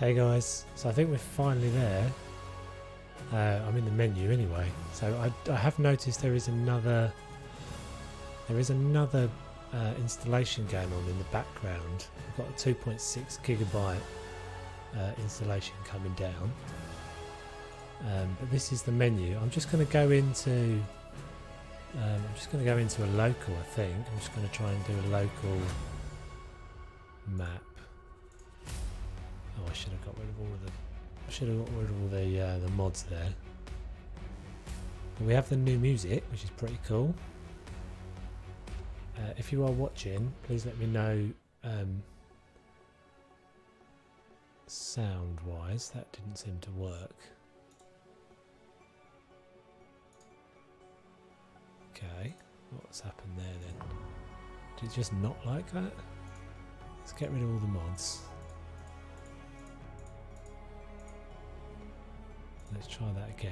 Hey guys, so I think we're finally there. I'm in the menu anyway. So I have noticed there is another installation going on in the background. I've got a 2.6 gigabyte installation coming down. But this is the menu. I'm just going to go into a local. I think I'm just going to try and do a local map. Oh, I should have got rid of all the mods there. But we have the new music, which is pretty cool. If you are watching, please let me know sound-wise. That didn't seem to work. Okay, what's happened there then? Did it just not like that? Let's get rid of all the mods. Let's try that again.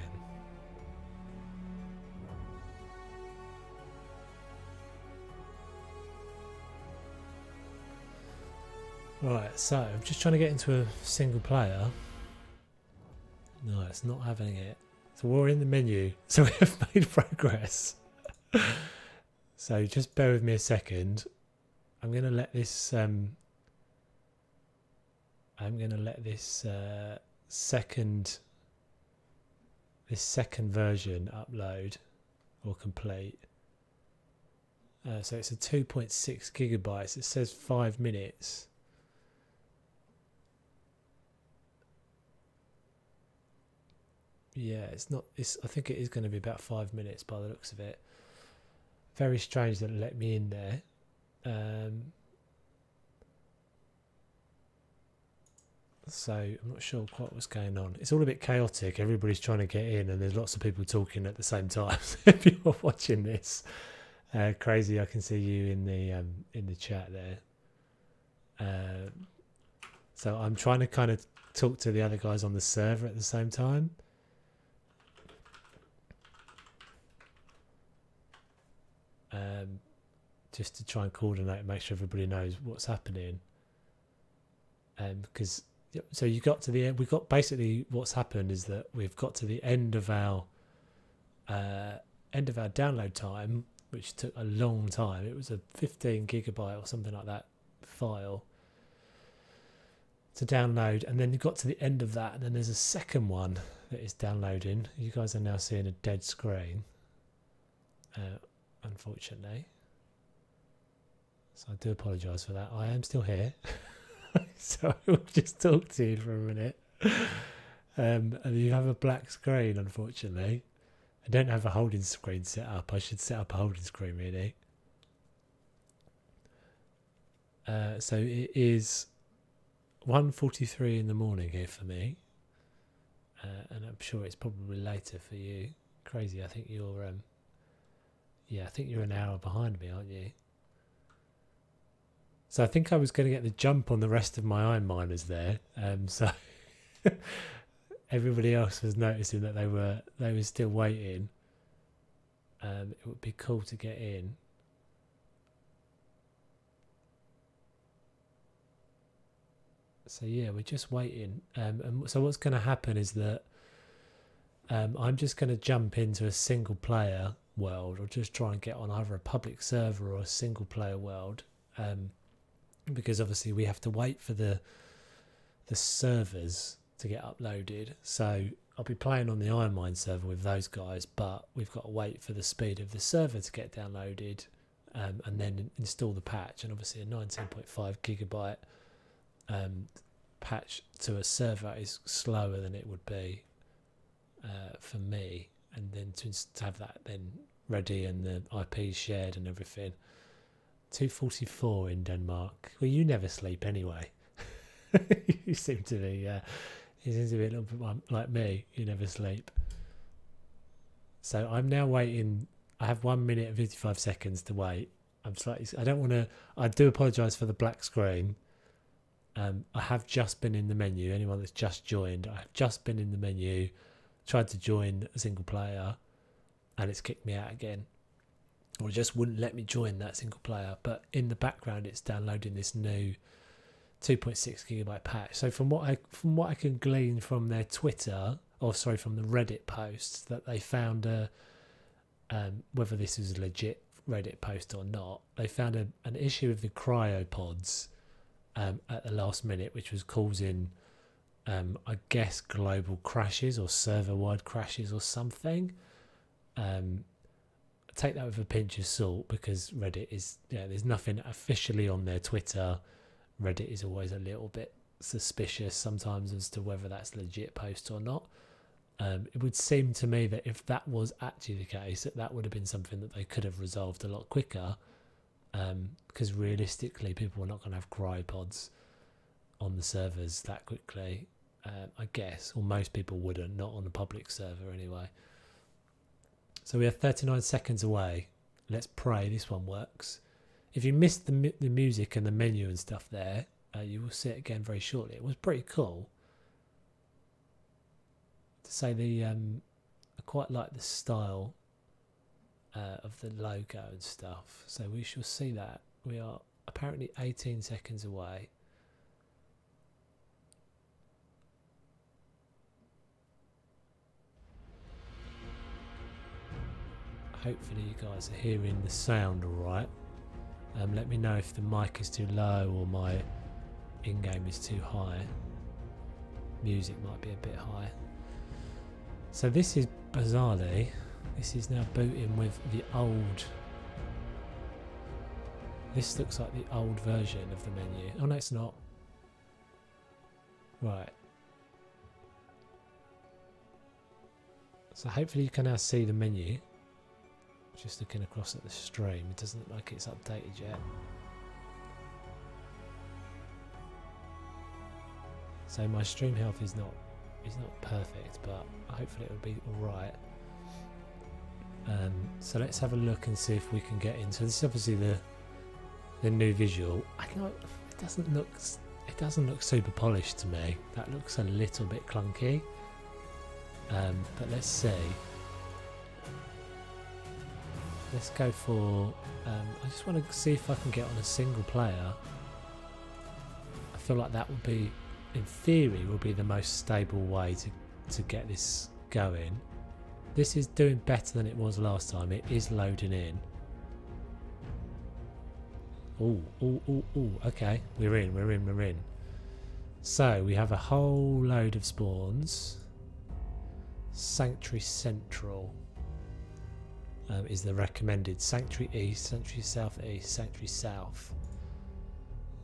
Right, so I'm just trying to get into a single player. No, it's not having it. So we're in the menu, so we have made progress. So just bear with me a second. I'm going to let this second version upload or complete. So it's a 2.6 gigabytes. It says 5 minutes. Yeah, it's not. I think it is going to be about 5 minutes by the looks of it. Very strange that it let me in there. So I'm not sure quite what's going on. It's all a bit chaotic. Everybody's trying to get in, and there's lots of people talking at the same time. If you're watching this, crazy, I can see you in the chat there. So I'm trying to kind of talk to the other guys on the server at the same time. Just to try and coordinate and make sure everybody knows what's happening. Because so you got to the end. We got basically what's happened is that we've got to the end of our download time, which took a long time. It was a 15 gigabyte or something like that file to download, and then you got to the end of that, and then there's a second one that is downloading. You guys are now seeing a dead screen, unfortunately. So I do apologise for that. I am still here. So I will just talk to you for a minute. And you have a black screen, unfortunately. I don't have a holding screen set up. I should set up a holding screen, really. So it is 1:43 in the morning here for me. And I'm sure it's probably later for you. Crazy, I think you're... yeah, I think you're an hour behind me, aren't you? So I think I was going to get the jump on the rest of my ironminers there. So everybody else was noticing that they were still waiting. It would be cool to get in. So yeah, we're just waiting. And so what's going to happen is that I'm just going to jump into a single player world, or just try and get on either a public server or a single player world. Because obviously we have to wait for the servers to get uploaded. So I'll be playing on the Ironmine server with those guys, but we've got to wait for the speed of the server to get downloaded, and then install the patch. And obviously a 19.5 gigabyte patch to a server is slower than it would be for me. And then to have that then ready and the IP shared and everything. 2:44 in Denmark. Well, you never sleep anyway. You seem to be a little bit like me. You never sleep. So I'm now waiting. I have 1 minute and 55 seconds to wait. I'm slightly. I don't want to. I do apologise for the black screen. I have just been in the menu. Anyone that's just joined, I have just been in the menu. Tried to join a single player, and it's kicked me out again. Or just wouldn't let me join that single player. But in the background, it's downloading this new 2.6 gigabyte patch. So from what I can glean from their Twitter, or sorry, from the Reddit posts, that they found whether this is a legit Reddit post or not, they found an issue with the cryopods at the last minute, which was causing I guess global crashes or server-wide crashes or something. Take that with a pinch of salt, because Reddit is, there's nothing officially on their Twitter. Reddit is always a little bit suspicious sometimes as to whether that's a legit post or not. It would seem to me that if that was actually the case, that would have been something that they could have resolved a lot quicker, because realistically people are not going to have cryopods on the servers that quickly, I guess, or most people wouldn't, not on a public server anyway. So we are 39 seconds away. Let's pray this one works. If you missed the music and the menu and stuff there, you will see it again very shortly. It was pretty cool. To say I quite like the style of the logo and stuff. So we shall see that. We are apparently 18 seconds away. Hopefully you guys are hearing the sound alright. Let me know if the mic is too low or my in-game is too high. Music might be a bit high. So this is, bizarrely, this is now booting with the old... This looks like the old version of the menu. Oh no, it's not. Right. So hopefully you can now see the menu. Just looking across at the stream, it doesn't look like it's updated yet. So my stream health is not perfect, but hopefully it'll be alright. So let's have a look and see if we can get in. So this is obviously the new visual. I know it doesn't look super polished to me. That looks a little bit clunky. But let's see. Let's go for, I just want to see if I can get on a single player. I feel like that would be, in theory, would be the most stable way to get this going. This is doing better than it was last time. It is loading in. Ooh, okay. We're in. So, we have a whole load of spawns. Sanctuary Central. Is the recommended. Sanctuary East, Sanctuary Southeast, Sanctuary South.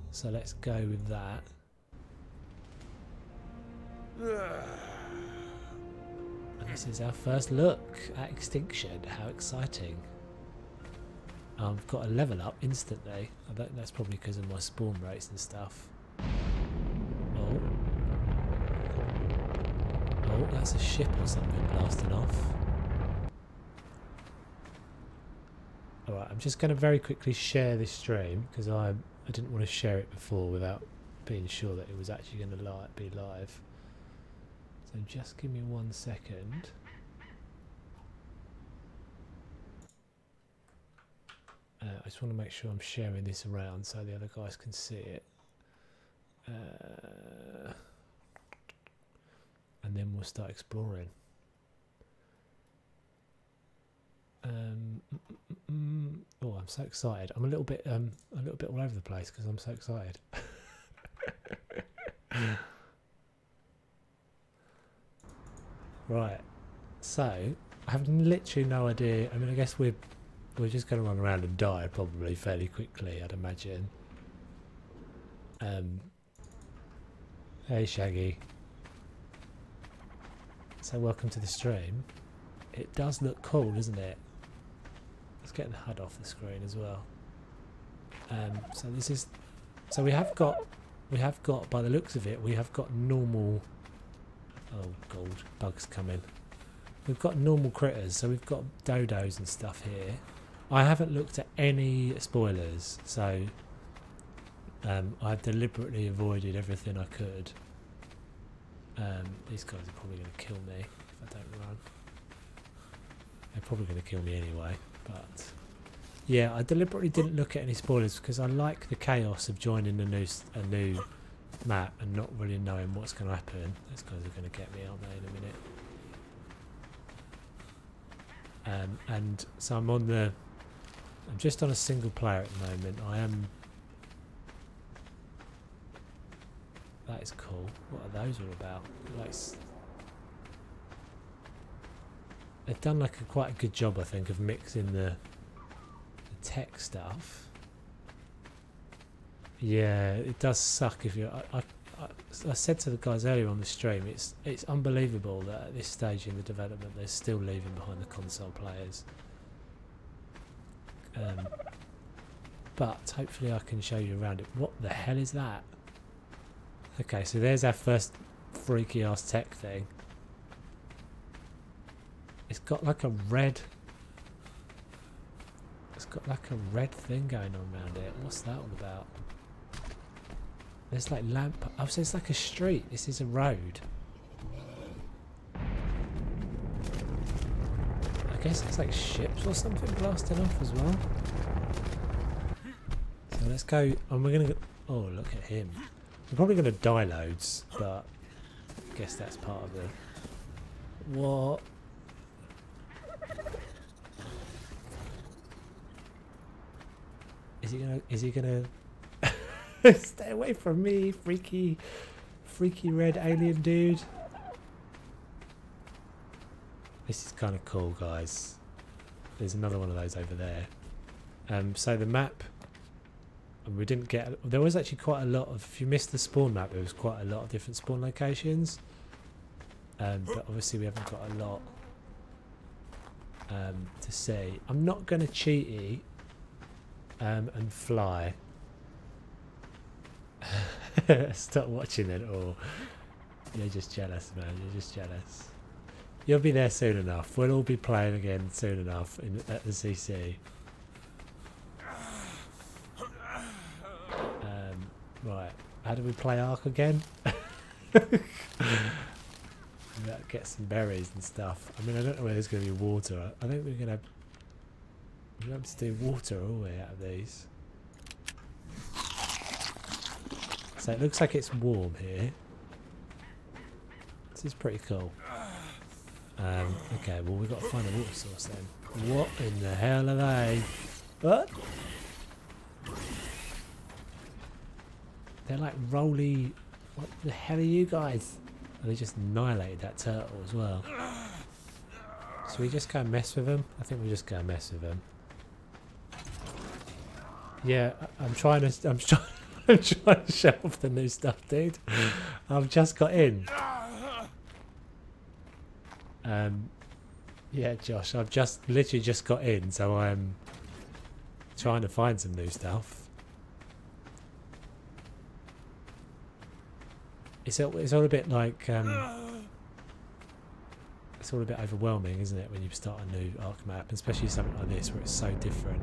So let's go with that. And this is our first look at Extinction. How exciting. I've got a level up instantly. I bet that's probably because of my spawn rates and stuff. Oh, that's a ship or something blasting off. Alright, I'm just going to very quickly share this stream, because I didn't want to share it before without being sure that it was actually going to be live. So just give me 1 second. I just want to make sure I'm sharing this around so the other guys can see it. And then we'll start exploring. Oh, I'm so excited. I'm a little bit all over the place because I'm so excited. Right. So, I have literally no idea. I mean, I guess we're just going to run around and die probably fairly quickly, I'd imagine. Hey, Shaggy. So, welcome to the stream. It does look cool, doesn't it? Let's get the HUD off the screen as well. So this is, so we have got, by the looks of it, we have got normal. Oh God, bugs coming. We've got normal critters, so we've got dodos and stuff here. I haven't looked at any spoilers, so I've deliberately avoided everything I could. These guys are probably going to kill me if I don't run. They're probably going to kill me anyway, but yeah, I deliberately didn't look at any spoilers because I like the chaos of joining a new map and not really knowing what's going to happen. Those guys are going to get me, aren't they, in a minute? And so I'm just on a single player at the moment. That is cool. What are those all about? Like, they've done like quite a good job, I think, of mixing the tech stuff. Yeah, it does suck if you're. I said to the guys earlier on the stream, it's unbelievable that at this stage in the development they're still leaving behind the console players. But hopefully I can show you around it. What the hell is that? Okay, so there's our first freaky ass tech thing. It's got like a red. It's got like a red thing going on around it. What's that all about? There's like lamp. Oh, so it's like a street. This is a road. I guess it's like ships or something blasting off as well. So let's go. And we're gonna. Oh, look at him. We're probably gonna die loads, but I guess that's part of the. What? Is he gonna stay away from me, freaky red alien dude? This is kind of cool, guys. There's another one of those over there. So the map, and we didn't get. There was actually quite a lot of. If you missed the spawn map, there was quite a lot of different spawn locations. But obviously we haven't got a lot to see. I'm not going to cheaty and fly. Stop watching it all. You're just jealous, man. You're just jealous. You'll be there soon enough. We'll all be playing again soon enough at the CC. Right. How do we play Ark again? Get some berries and stuff. I mean, I don't know where there's going to be water. I think we're going to have to do water all the way out of these. So it looks like it's warm here. This is pretty cool. Okay, well we've got to find a water source then. What in the hell are they? What? They're like roly. What the hell are you guys? And they just annihilated that turtle as well. So we just go and mess with them? I think we just go and mess with them. Yeah, I'm trying to show off the new stuff, dude. I've just got in. Yeah, Josh, I've literally just got in, so I'm trying to find some new stuff. It's all a bit like it's all a bit overwhelming, isn't it, when you start a new Ark map, especially something like this where it's so different.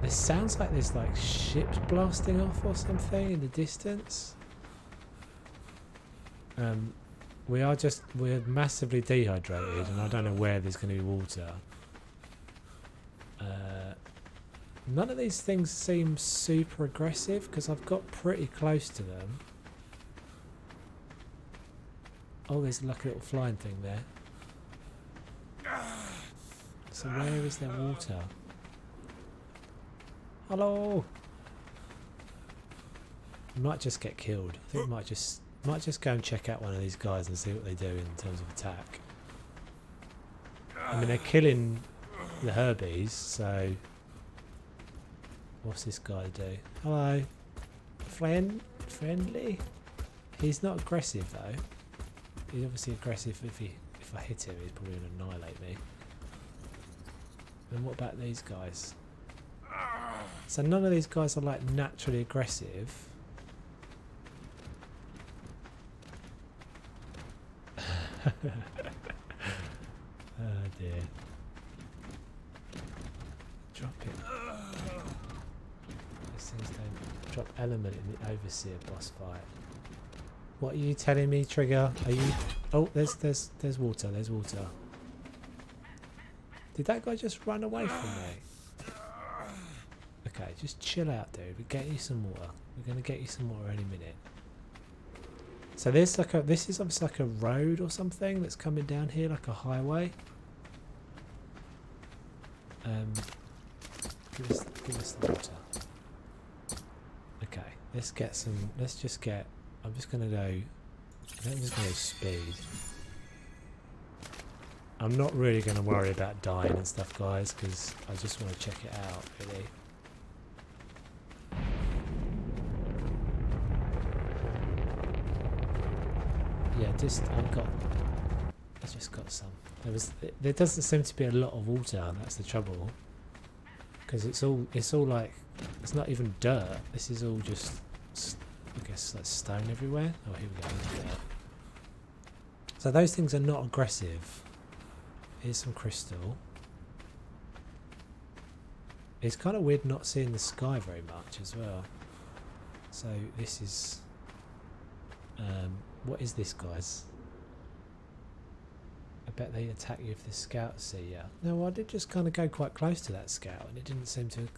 There sounds like there's like ships blasting off or something in the distance. We're massively dehydrated, and I don't know where there's going to be water. None of these things seem super aggressive because I've got pretty close to them. Oh, there's like a little flying thing there. So where is there water? Hello. We might just get killed. I think we might just go and check out one of these guys and see what they do in terms of attack. I mean, they're killing the herbies, so what's this guy do? Hello, friendly. He's not aggressive though. He's obviously aggressive. If I hit him, he's probably going to annihilate me. And what about these guys? So none of these guys are like naturally aggressive. Oh dear. Drop it. These things don't drop element in the Overseer boss fight. What are you telling me, Trigger? Are you? Oh, there's water. There's water. Did that guy just run away from me? Okay, just chill out, dude. We'll get you some water. We're gonna get you some water any minute. So there's like this is obviously like a road or something that's coming down here, like a highway. Give us the water. Okay, let's get some. Let's just get. I'm just gonna go. I'm just gonna go speed. I'm not really gonna worry about dying and stuff, guys, because I just want to check it out, really. Yeah, I just got some. There doesn't seem to be a lot of water. That's the trouble. Because it's all like, it's not even dirt. This is all just, I guess, like stone everywhere. Oh, here we go. So those things are not aggressive. Here's some crystal. It's kind of weird not seeing the sky very much as well. So this is, what is this, guys? I bet they attack you if the scouts see you. No, I did just kind of go quite close to that scout, and it didn't seem to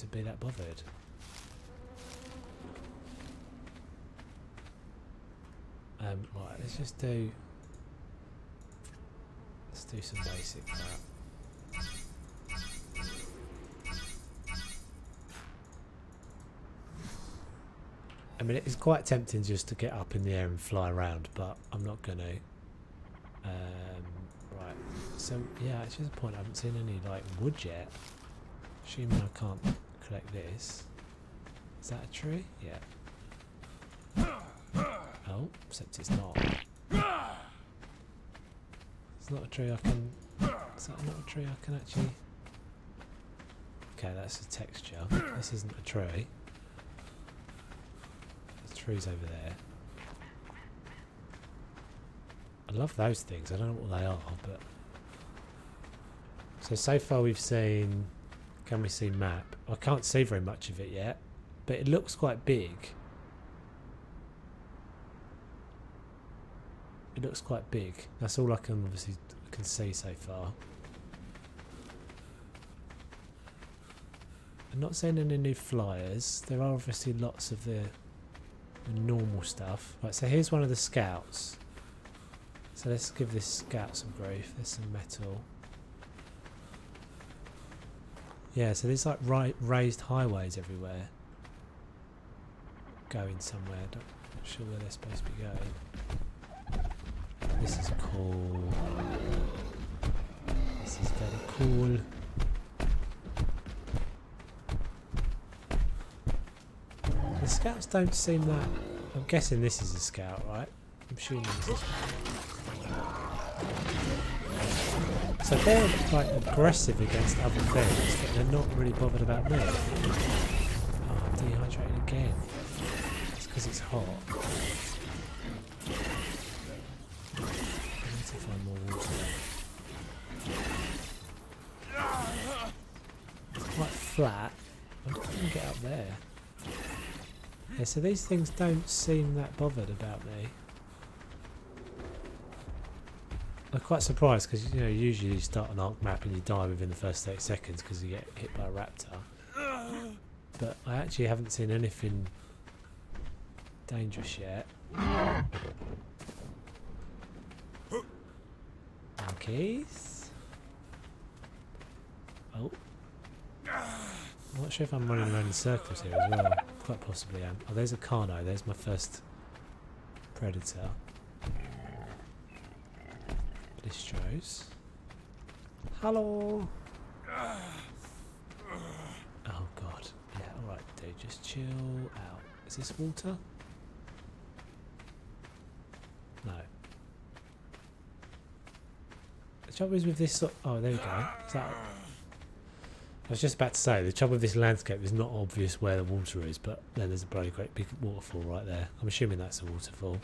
be that bothered. Right, let's do some basic crap. I mean, it's quite tempting just to get up in the air and fly around, but I'm not going to. Right, so yeah, it's just a point. I haven't seen any like wood yet. Assuming I can't collect this. Is that a tree? Yeah. Oh, except it's not. It's not a tree I can. Is that not a tree I can actually? Okay, that's a texture. This isn't a tree. The tree's over there. I love those things. I don't know what they are, but so far we've seen. Can we see map? I can't see very much of it yet, but it looks quite big. It looks quite big. That's all I can see so far. I'm not seeing any new flyers. There are obviously lots of the normal stuff. Right, so here's one of the scouts. So let's give this scout some grief. There's some metal. Yeah, so there's like raised highways everywhere. Going somewhere. Not sure where they're supposed to be going. This is cool. This is very cool. The scouts don't seem that. I'm guessing this is a scout, right? I'm assuming this is. So they're like aggressive against other things, but they're not really bothered about me. Oh, I'm dehydrated again. It's because it's hot. I need to find more water. It's quite flat. I can't get up there. Yeah, so these things don't seem that bothered about me. I'm quite surprised because, you know, usually you start an Ark map and you die within the first 30 seconds because you get hit by a raptor. But I actually haven't seen anything dangerous yet. Monkeys. Oh. I'm not sure if I'm running around in circles here as well. Quite possibly am. Oh, there's a Carno. There's my first predator. Distros. Hello. Oh god. Yeah, alright dude, just chill out. Is this water? No. The trouble is with this oh, there we go. Is that, I was just about to say, the trouble with this landscape is not obvious where the water is, but then there's a bloody great big waterfall right there. I'm assuming that's a waterfall.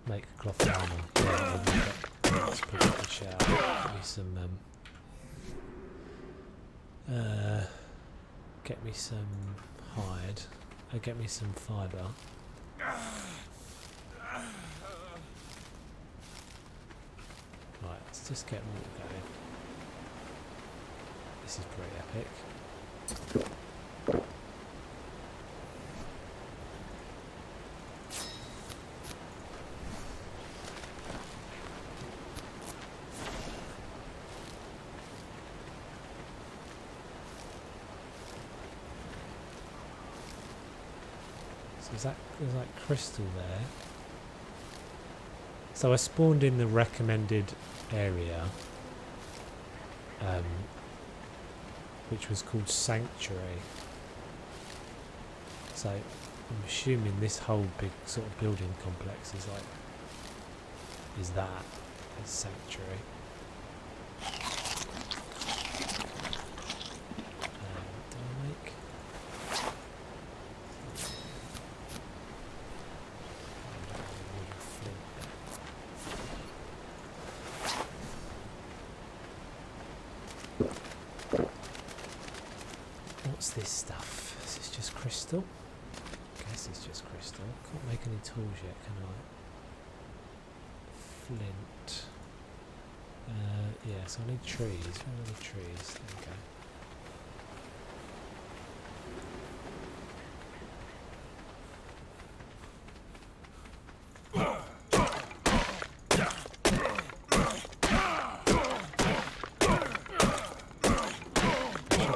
Make a cloth armour. Yeah, that's pretty good shout. Get me some get me some hide. Get me some fibre. Right, Let's just get water going. This is pretty epic. So there's like crystal there. So I spawned in the recommended area, which was called Sanctuary. So I'm assuming this whole big sort of building complex is Sanctuary. What's this stuff? Is this just crystal? I guess it's just crystal. Can't make any tools yet, can I? Flint. Yeah, so I need trees. Where are the trees? There we go.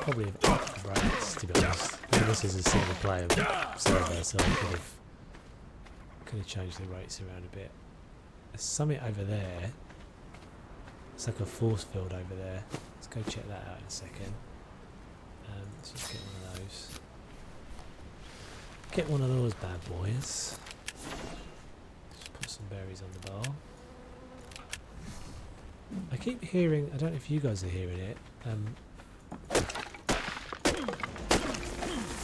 Probably have upped the rates, to be honest. I mean, this is a single player server, so I could have changed the rates around a bit. There's something over there. It's like a force field over there. Let's go check that out in a second. Let's just get one of those. Get one of those bad boys. Just put some berries on the bar. I keep hearing, I don't know if you guys are hearing it.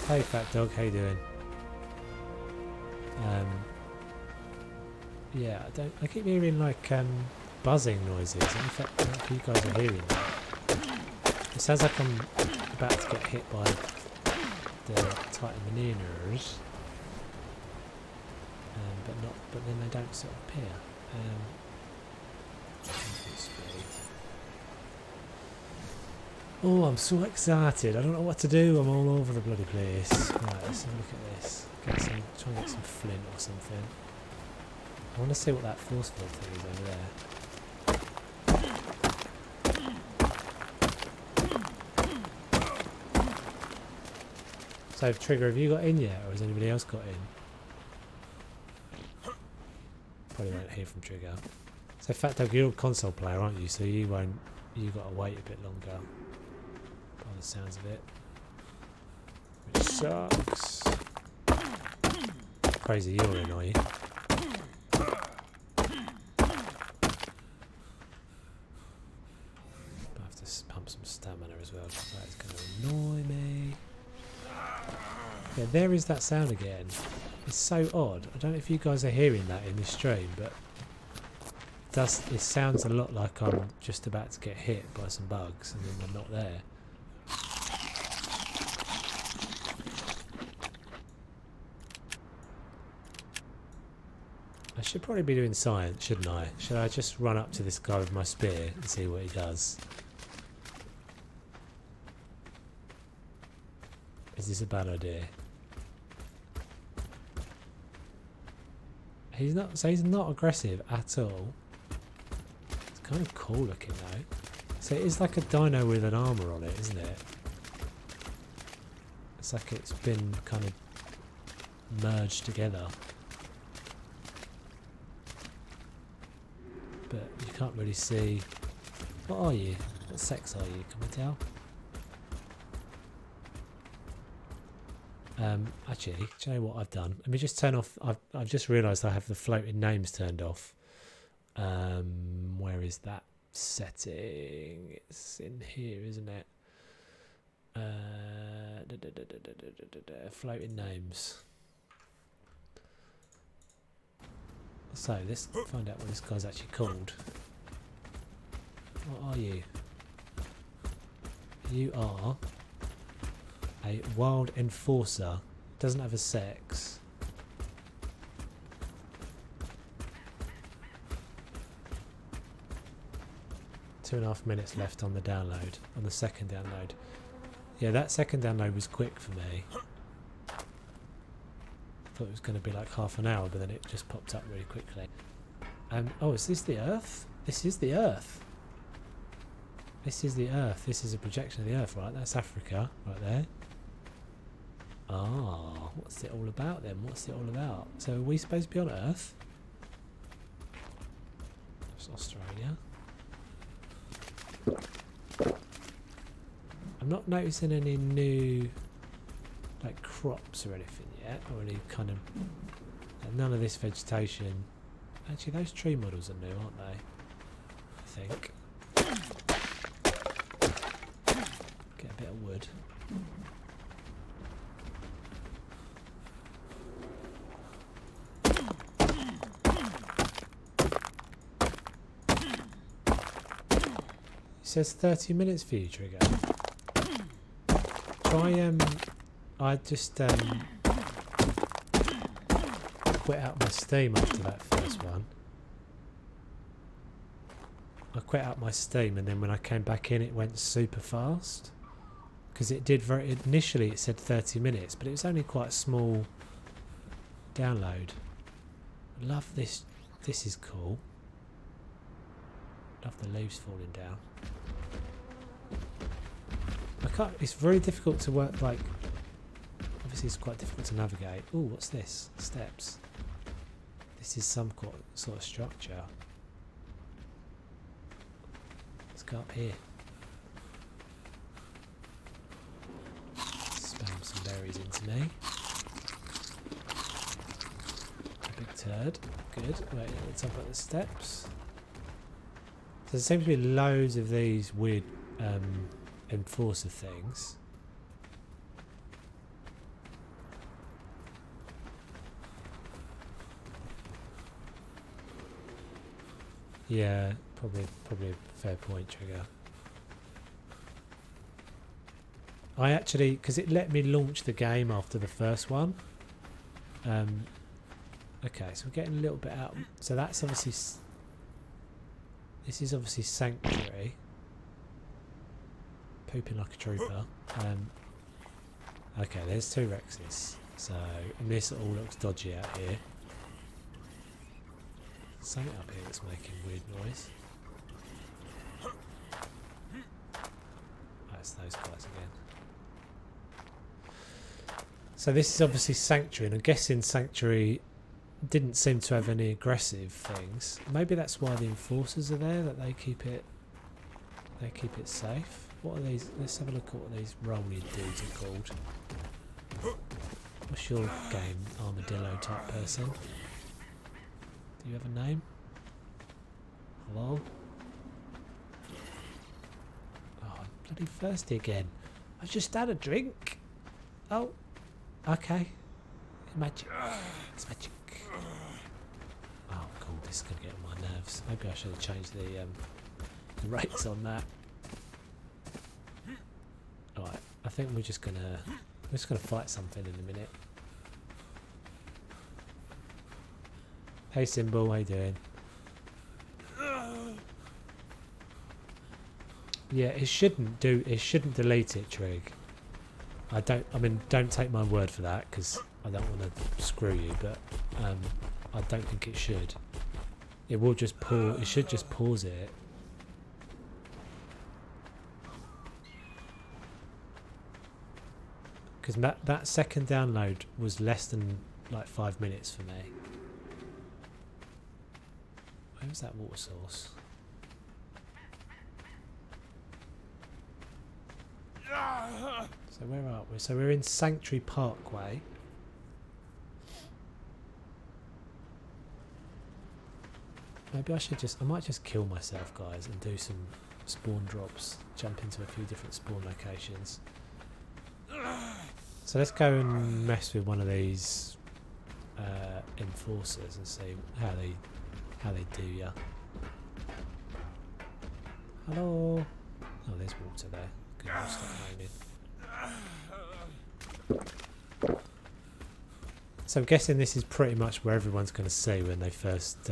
Hey fat dog, how you doing? Yeah, I keep hearing like buzzing noises. In fact, I don't know if you guys are hearing that. It sounds like I'm about to get hit by the Titanminers, but then they don't sort of appear. Oh, I'm so excited. I don't know what to do. I'm all over the bloody place. Right, let's have a look at this. Try and get some flint or something. I want to see what that force field thing is over there. So, Trigger, have you got in yet, or has anybody else got in? Probably won't hear from Trigger. So, Fat Dog, you're a console player, aren't you? So you got to wait a bit longer. By the sounds of it, which sucks. Crazy, you're in, are you? I have to pump some stamina as well, because that's going to annoy me. Yeah, there is that sound again. It's so odd. I don't know if you guys are hearing that in the stream, but it sounds a lot like I'm just about to get hit by some bugs, and then they're not there. I should probably be doing science, shouldn't I? Should I just run up to this guy with my spear and see what he does? Is this a bad idea? He's not aggressive at all. It's kind of cool looking though. So it is like a dino with an armour on it, isn't it? It's like it's been kind of merged together. But you can't really see. What are you? What sex are you? Can we tell? Actually, do you know what I've done? Let me just turn off. I've just realised I have the floating names turned off. Where is that setting? It's in here, isn't it? Floating names. So let's find out what this guy's actually called. What are you? You are a wild enforcer. Doesn't have a sex. 2.5 minutes left on the download, on the second download. Yeah, that second download was quick for me. Thought it was going to be like half an hour, but then it just popped up really quickly. Oh, is this the Earth? This is the Earth. This is the Earth. This is a projection of the Earth, right? That's Africa, right there. Ah, what's it all about then? What's it all about? So are we supposed to be on Earth? It's Australia. I'm not noticing any new like crops or anything yet, or any kind of none of this vegetation. Actually, those tree models are new, aren't they? I think. Get a bit of wood. It says 30 minutes for you, Trigger. Try I just quit out my Steam after that first one. I quit out my Steam, and then when I came back in it went super fast. Because it did initially it said 30 minutes, but it was only quite a small download. I love this. This is cool. Love the leaves falling down. It's very difficult to work, like, obviously it's quite difficult to navigate. Oh, what's this? Steps. This is some sort of structure. Let's go up here. Spam some berries into me. A big turd. Good. Wait, let's have a look at the steps. So there seems to be loads of these weird enforcer things. Yeah, probably a fair point, Trigger. I actually, because it let me launch the game after the first one. Okay, so we're getting a little bit out. So that's obviously, this is obviously Sanctuary. Pooping like a trooper. Okay, there's 2 Rexes. So, and this all looks dodgy out here. Something up here that's making weird noise. That's those guys again. So this is obviously Sanctuary, and I'm guessing Sanctuary didn't seem to have any aggressive things. Maybe that's why the enforcers are there, that they keep it safe. What are these? Let's have a look at what these rolly dudes are called. What's your game, armadillo type person? Do you have a name? Hello? Oh, I'm bloody thirsty again. I just had a drink. Oh, okay. Magic. It's magic. Oh, cool. This is going to get on my nerves. Maybe I should have changed the rates on that. Alright, I think we're just gonna fight something in a minute. Hey Symbol, how you doing? Yeah, it shouldn't delete it, Trig. Don't take my word for that, because I don't want to screw you, but I don't think it should. It will just pause, it should just pause it. Because that second download was less than like 5 minutes for me. Where was that water source? So where are we? So we're in Sanctuary Parkway. Maybe I might just kill myself, guys, and do some spawn drops. Jump into a few different spawn locations. So let's go and mess with one of these enforcers and see how they do ya. Hello. Oh, there's water there. Good, I'll stop moaning. So I'm guessing this is pretty much where everyone's going to see when they first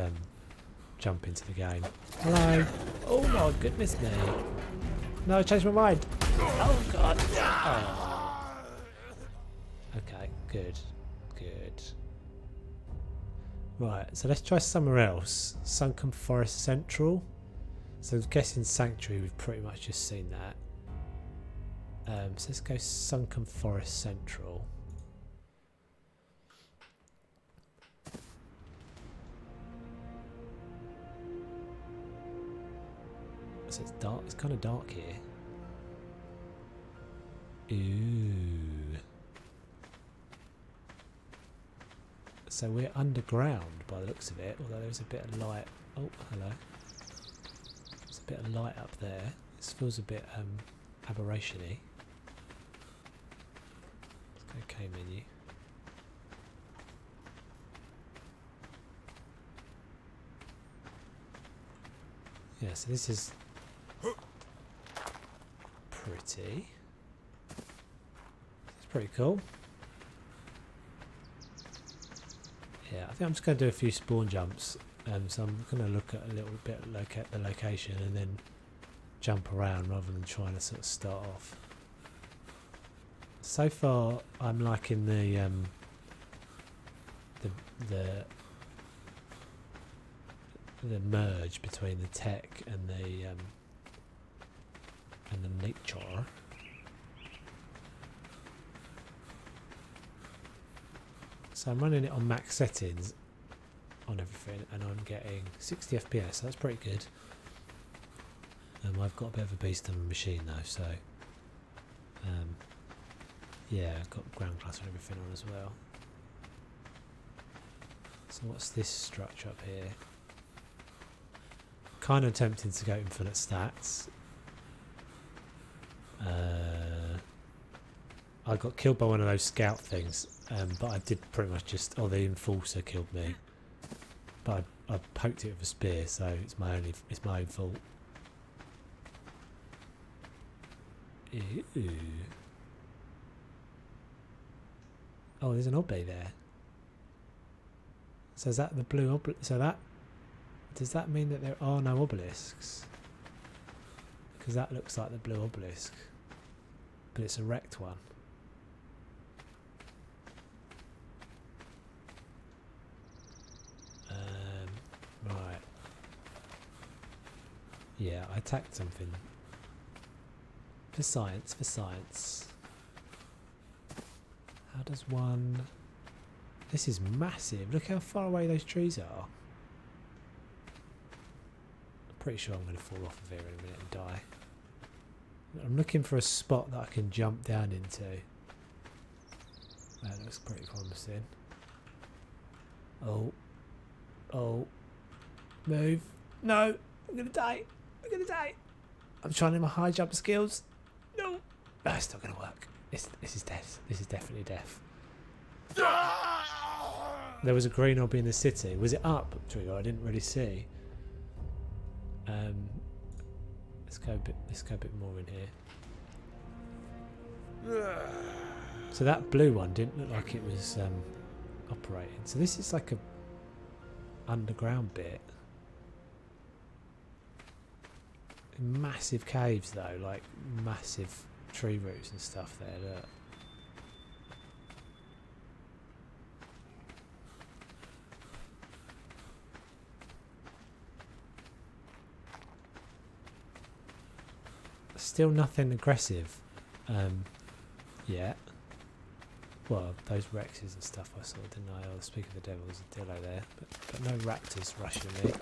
jump into the game. Hello. Oh my goodness me. No, I changed my mind. Oh god. Oh. Okay, good. Good. Right, so let's try somewhere else. Sunken Forest Central. So I'm guessing Sanctuary, we've pretty much just seen that. So let's go Sunken Forest Central. So it's dark, it's kind of dark here. Ooh. So we're underground by the looks of it, although there's a bit of light. Oh, hello. There's a bit of light up there. This feels a bit aberration-y. Let's go K menu. Yeah, so this is pretty. It's pretty cool. Yeah, I think I'm just going to do a few spawn jumps. So I'm going to look at a little bit at the location and then jump around rather than trying to sort of start off. So far, I'm liking the merge between the tech and the nature. So I'm running it on max settings on everything, and I'm getting 60 FPS. So that's pretty good. I've got a bit of a beast of a machine though, so yeah, I've got ground class and everything on as well. So what's this structure up here? Kind of tempted to go infinite stats. I got killed by one of those scout things, but I did pretty much just... Oh, the enforcer killed me. But I poked it with a spear, so it's my own fault. Ew. Oh, there's an obby there. So is that the blue obelisk? So that... Does that mean that there are no obelisks? Because that looks like the blue obelisk. But it's a wrecked one. Right. Yeah, I attacked something. For science, for science. How does one... This is massive. Look how far away those trees are. I'm pretty sure I'm going to fall off of here in a minute and die. I'm looking for a spot that I can jump down into. That looks pretty promising. Oh. Oh. Move. No. I'm going to die. I'm going to die. I'm trying my high jump skills. No. No, it's not going to work. This is death. This is definitely death. There was a green obby in the city. Was it up, Trigger? I didn't really see. Let's go a bit more in here. So that blue one didn't look like it was operating. So this is like a underground bit. Massive caves though, like massive tree roots and stuff there. Look. Still nothing aggressive yet. Well, those Rexes and stuff I saw, didn't I? Oh, speak of the devil, there's a dillo there, but no raptors rushing me.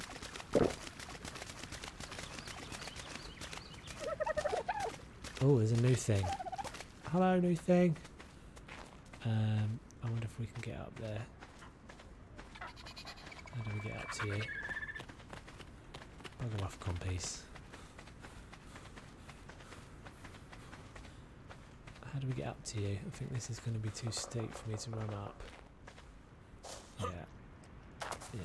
Oh, there's a new thing. Hello, new thing. I wonder if we can get up there. How do we get up to you? Bugger off, compies. How do we get up to you? I think this is going to be too steep for me to run up. Yeah. Yeah.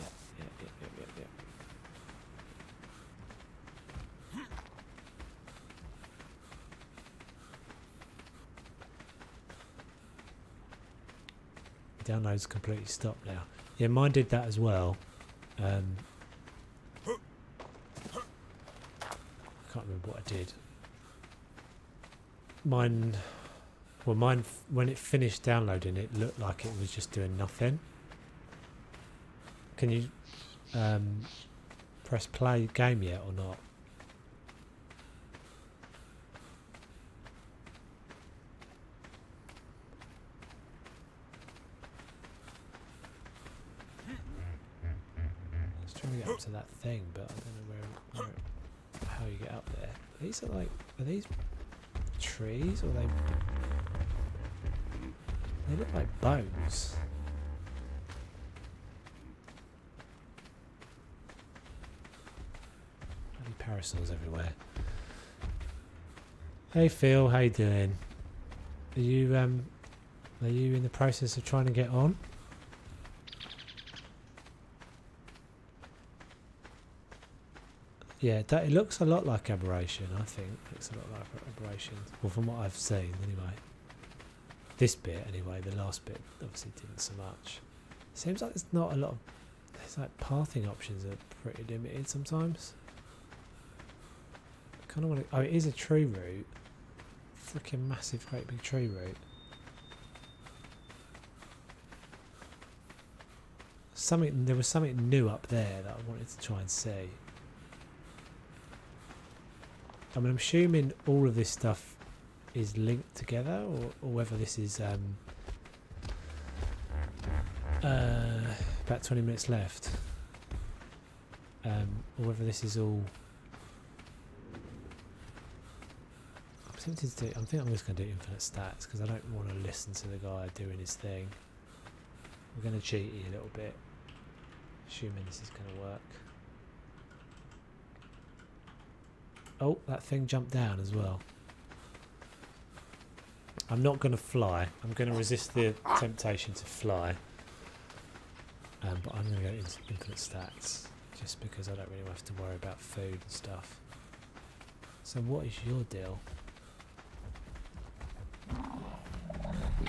Download's completely stopped now. Yeah, mine did that as well. can't remember what I did. Mine, well, when it finished downloading, it looked like it was just doing nothing. Can you press play game yet or not? I was trying to get up to that thing, but I don't know how you get up there. These are like, are these trees or they look like bones. Bloody parasols everywhere. Hey Phil, how you doing? Are you in the process of trying to get on? Yeah, it looks a lot like Aberration, I think. It looks a lot like Aberration. Well, from what I've seen, anyway. This bit, anyway. The last bit, obviously, didn't so much. Seems like there's not a lot of... There's like pathing options are pretty limited sometimes. I kind of want to... Oh, it is a tree route. Freaking massive, great big tree route. There was something new up there that I wanted to try and see. I mean, I'm assuming all of this stuff is linked together, or whether this is about 20 minutes left, or whether this is all. I'm tempted to do. I think I'm just going to do infinite stats because I don't want to listen to the guy doing his thing. We're going to cheat a little bit, assuming this is going to work. Oh, that thing jumped down as well. I'm not going to fly. I'm going to resist the temptation to fly. But I'm going to go into infinite stats. Just because I don't really have to worry about food and stuff. So what is your deal?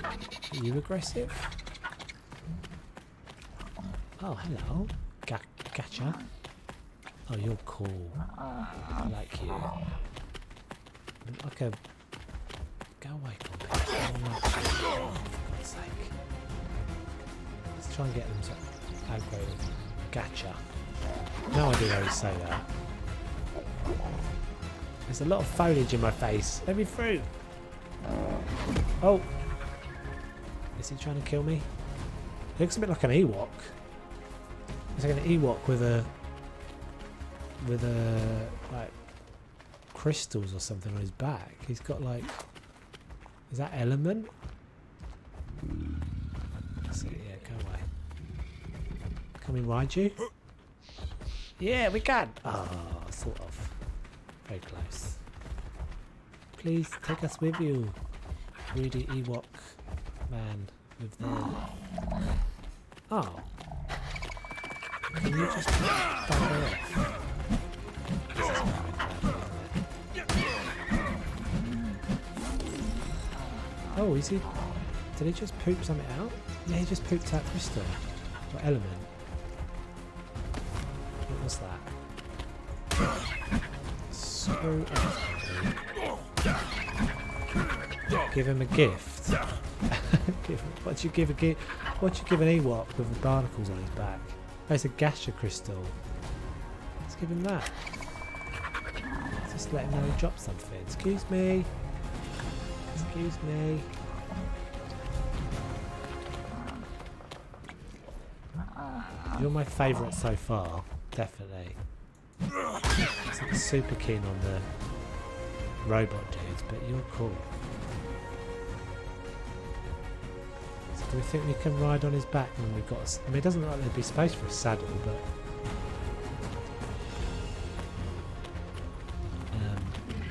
Are you aggressive? Oh, hello. Gotcha. Oh, you're cool. I like you. Okay. Go away, Pompey. Oh, for God's sake. Let's try and get them to aggro them. Gotcha. No idea how you say that. There's a lot of foliage in my face. Let me through. Oh. Is he trying to kill me? He looks a bit like an Ewok. It's like an Ewok with like crystals or something on his back. He's got like, is that element? That's it, yeah, go away. Can we ride you? Yeah, we can. Oh, sort of. Very close. Please take us with you. Greedy Ewok man with the... Oh. Can you just bugger off? Oh, is he... Did he just poop something out? Yeah, he just pooped out crystal. What element? What was that? Screw off. Give him a gift. What'd you give a gift? What'd you give an Ewok with the barnacles on his back? Oh, it's a gacha crystal. Let's give him that. Just let him know he dropped something. Excuse me. Excuse me. You're my favourite so far, definitely. I'm super keen on the robot dudes, but you're cool. So do we think we can ride on his back when we've got I mean, it doesn't look like there'd be space for a saddle, but...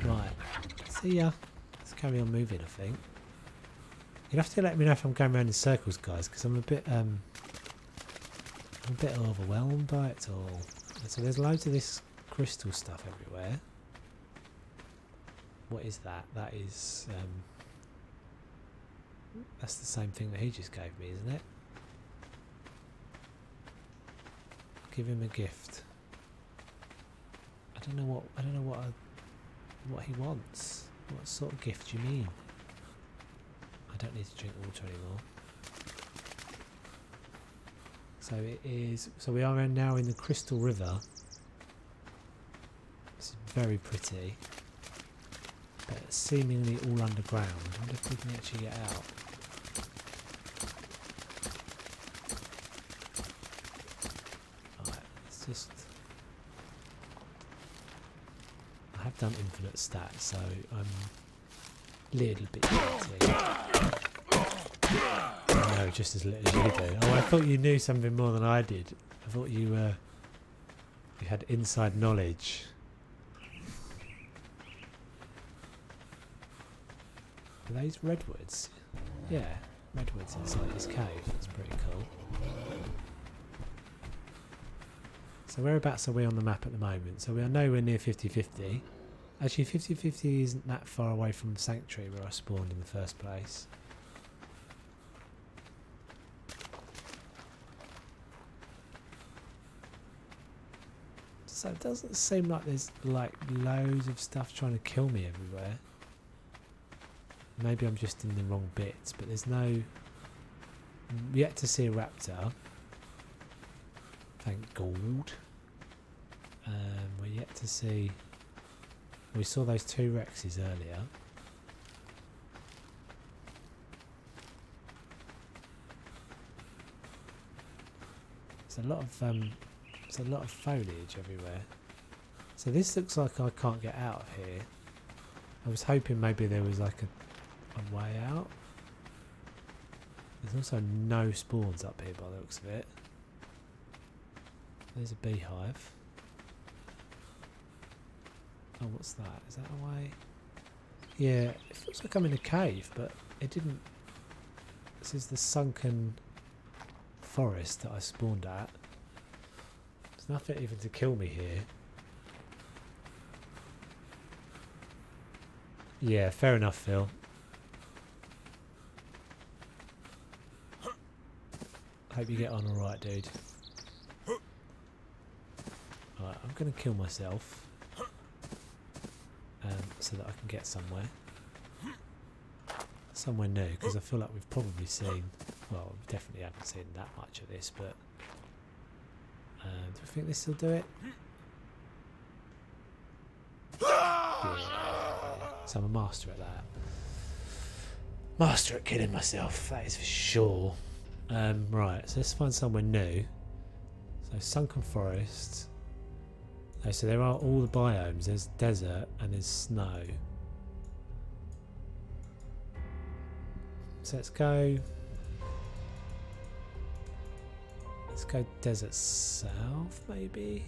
right. See ya. Let's carry on moving, I think. You'll have to let me know if I'm going around in circles, guys, because I'm a bit overwhelmed by it all. So there's loads of this crystal stuff everywhere. What is that? That is that's the same thing that he just gave me, isn't it? Give him a gift. I don't know what what he wants. What sort of gift do you mean? I don't need to drink water anymore. So it is. So we are now in the Crystal River. This is very pretty, but seemingly all underground. I wonder if we can actually get out. Alright, let's just. I have done infinite stats, so I'm a little bit guilty. No, just as little as you do. Oh, I thought you knew something more than I did. I thought you had inside knowledge. Are these redwoods? Yeah, redwoods inside this cave. That's pretty cool. So whereabouts are we on the map at the moment? So we are nowhere near 50-50. Actually, 50-50 isn't that far away from Sanctuary where I spawned in the first place. So it doesn't seem like there's like loads of stuff trying to kill me everywhere. Maybe I'm just in the wrong bits, but there's no... Yet to see a raptor. Thank God. We're yet to see... We saw those 2 Rexes earlier. There's a lot of foliage everywhere. So this looks like I can't get out of here. I was hoping maybe there was like a way out. There's also no spawns up here by the looks of it. There's a beehive. Oh, what's that? Is that a way? Yeah, it feels like I'm in a cave, but it didn't... This is the sunken forest that I spawned at. There's nothing even to kill me here. Yeah, fair enough, Phil. Hope you get on alright, dude. Alright, I'm going to kill myself. So that I can get somewhere. Somewhere new, because I feel like we've probably seen... Well, we definitely haven't seen that much of this, but... do I think this will do it? Yeah. So I'm a master at that. Master at killing myself, that is for sure. Right, so let's find somewhere new. So sunken forest. Oh, so there are all the biomes. There's desert and there's snow. So let's go. Let's go desert south, maybe.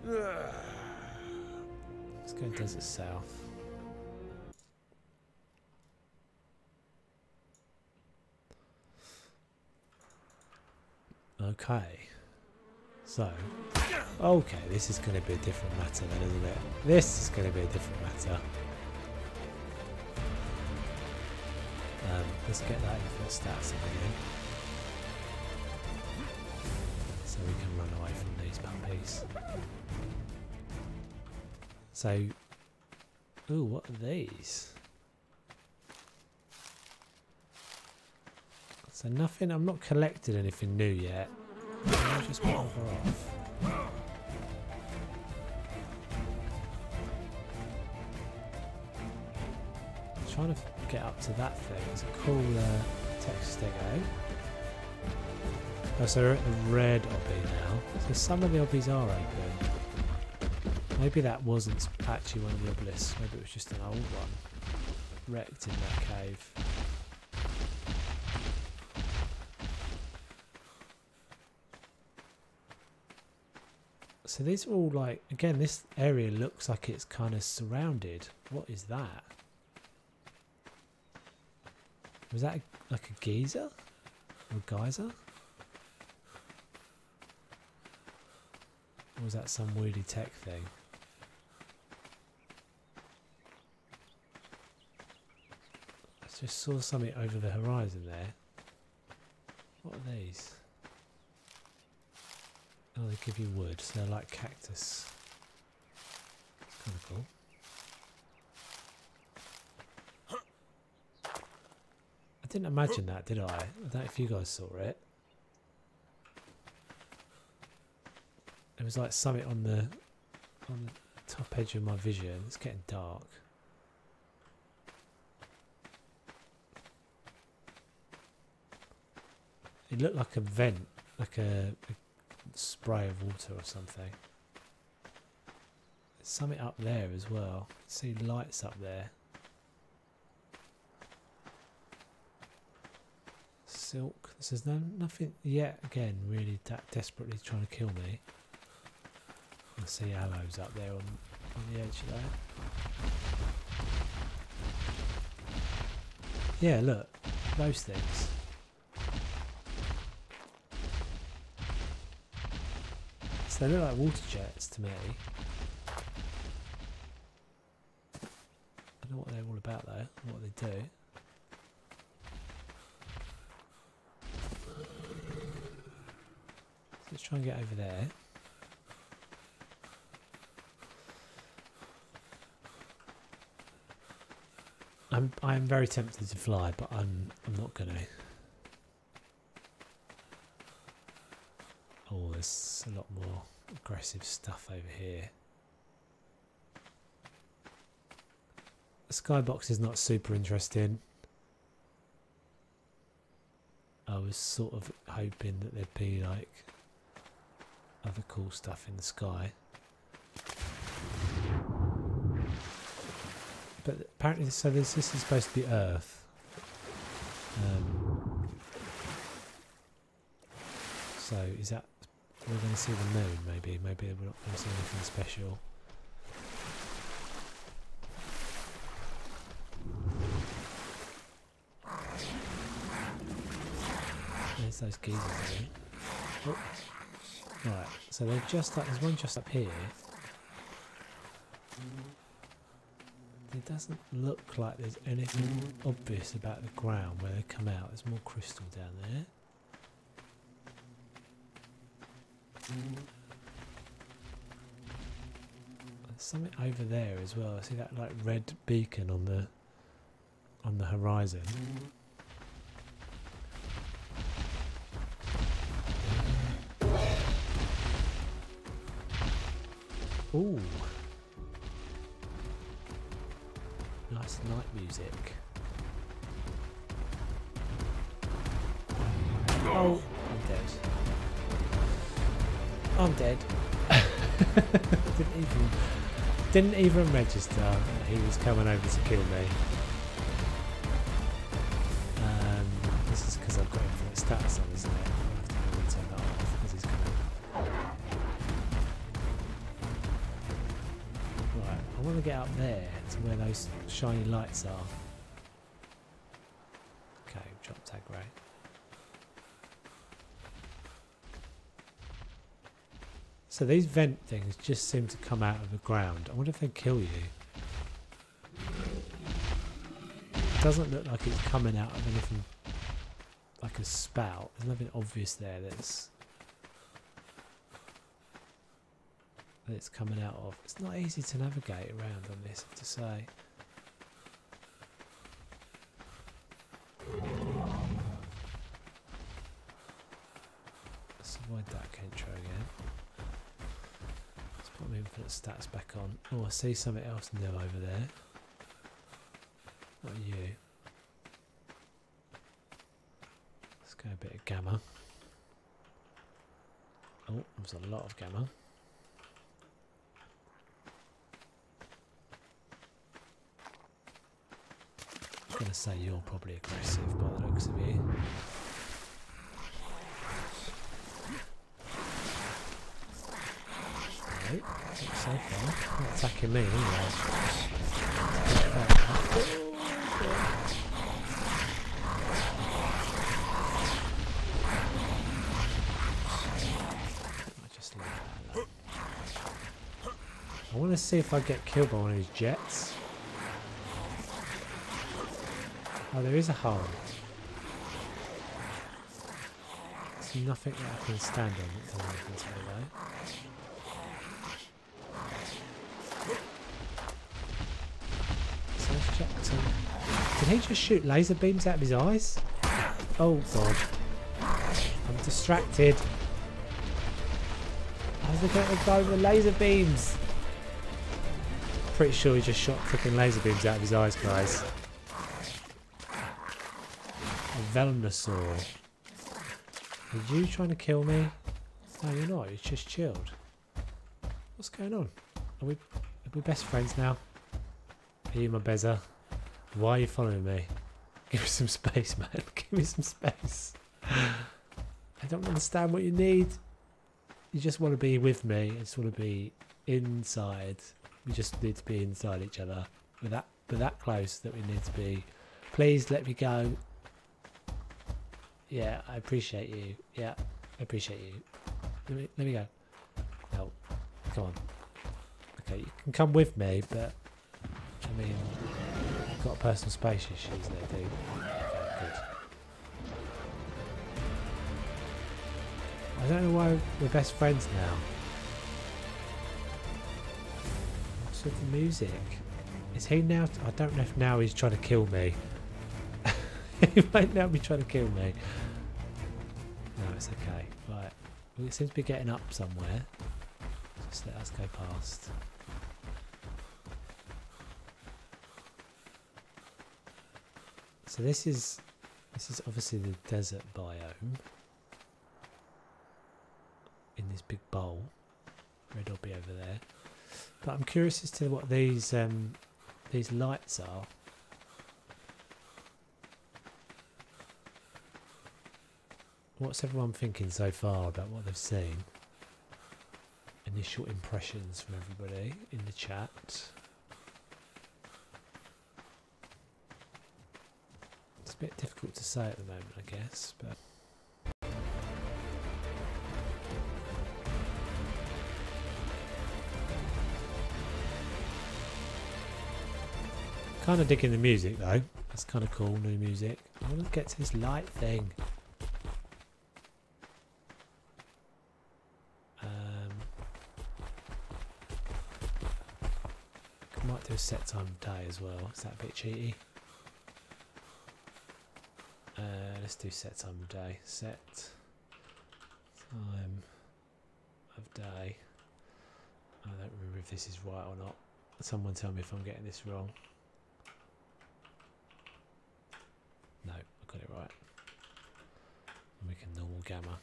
Let's go desert south. Okay. So. Okay, this is going to be a different matter then, isn't it? This is going to be a different matter. Let's get that infinite stats again. So we can run away from these puppies. So, ooh, what are these? So nothing, I'm not collected anything new yet. I'll just wander off. I'm trying to get up to that thing. It's a cool text stego. Oh, so we're at the red obby now. So some of the obbies are open. Maybe that wasn't actually one of the obelisks. Maybe it was just an old one. Wrecked in that cave. So these are all like, again, this area looks like it's kind of surrounded. What is that? Was that like a geyser? Or a geyser? Or was that some weirdy tech thing? I just saw something over the horizon there. What are these? Oh, they give you wood, so they're like cactus. Kind of cool. I didn't imagine that, did I? I don't know if you guys saw it. It was like something on the top edge of my vision. It's getting dark. It looked like a vent, like a spray of water or something. There's something up there as well. See lights up there. Silk. There's nothing yet. Again, really desperately trying to kill me. I see aloes up there on the edge there. Yeah, look, those things. So they look like water jets to me. I don't know what they're all about though, what they do. So let's try and get over there. I'm very tempted to fly, but I'm not gonna. Oh, there's a lot more aggressive stuff over here. The skybox is not super interesting. I was sort of hoping that there'd be like other cool stuff in the sky. But apparently, so this is supposed to be Earth. So is that we're going to see the moon? Maybe we're not going to see anything special. There's those geezers again. Oh. Right, so they're just like there's one just up here. It doesn't look like there's anything obvious about the ground where they come out. There's more crystal down there. There's something over there as well. I see that like red beacon on the horizon. Ooh. Nice night music. Oh, I'm dead. Didn't even register that he was coming over to kill me. This is because I've got infinite stats on, isn't it? I have to turn that off because he's coming. Right, I want to get up there to where those shiny lights are. Okay, drop tag ray. So these vent things just seem to come out of the ground. I wonder if they kill you. It doesn't look like it's coming out of anything like a spout. There's nothing obvious there that's coming out of. It's not easy to navigate around on this, I have to say. Let's avoid that intro again. Let's put my infinite stats back on. Oh, I see something else new over there. What are you? Let's go a bit of gamma. Oh, there's a lot of gamma. I'm going to say you're probably aggressive by the looks of you. Right, looks so far. Not attacking me anyway. I want to see if I get killed by one of his jets. Oh, there is a hole. There's nothing that I can stand on that doesn't happen to me though. So let's check some. Did he just shoot laser beams out of his eyes? Oh god. I'm distracted. How's it going to go with the laser beams? Pretty sure he just shot freaking laser beams out of his eyes, guys. A Velonosaur. Are you trying to kill me? No, you're not. You're just chilled. What's going on? Are we best friends now? Are you my Bezza? Why are you following me? Give me some space, man. Give me some space. I don't understand what you need. You just want to be with me. You just want to be inside. We just need to be inside each other. We're that close that we need to be. Please let me go. Yeah, I appreciate you. Yeah, I appreciate you. Let me go. No, come on. Okay, you can come with me, but I mean, you've got personal space issues there, dude. Okay, good. I don't know why we're best friends now. What's with the music? Is he now? I don't know if now he's trying to kill me. He might now be trying to kill me. No, it's okay. Right. Well, it seems to be getting up somewhere. Just let us go past. So this is obviously the desert biome. In this big bowl. Red obby over there. But I'm curious as to what these lights are. What's everyone thinking so far about what they've seen? Initial impressions from everybody in the chat. It's a bit difficult to say at the moment, I guess, but kind of digging the music though. That's kind of cool, new music. I want to get to this light thing. Might do a set time of day as well. Is that a bit cheaty? Let's do set time of day. Set time of day. I don't remember if this is right or not. Someone tell me if I'm getting this wrong. No, I got it right. And we can normal gamma.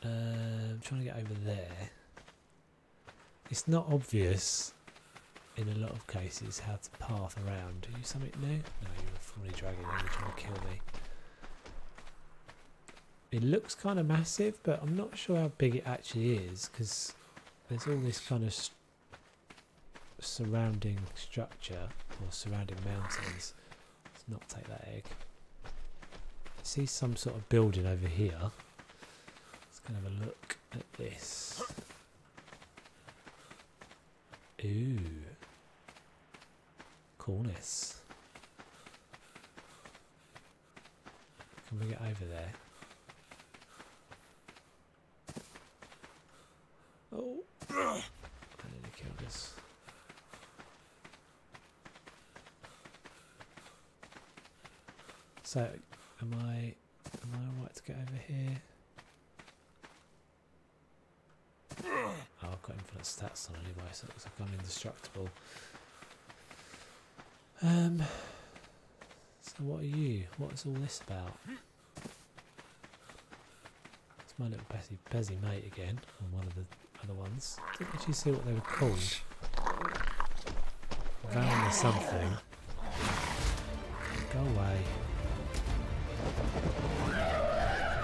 I'm trying to get over there. It's not obvious in a lot of cases how to path around. Are you something new? No, you're a fully dragon. You're trying to kill me. It looks kind of massive, but I'm not sure how big it actually is because there's all this kind of surrounding structure or surrounding mountains. Let's not take that egg. I see some sort of building over here. Have a look at this. Ooh, coolness. Can we get over there? Oh, I nearly killed us. So, am I alright to get over here? Oh, I've got infinite stats on anyway, so it looks like I'm indestructible. So what are you? What's all this about? It's my little Bezzy mate again, or one of the other ones. I didn't actually see what they were called. Van or something. Go away.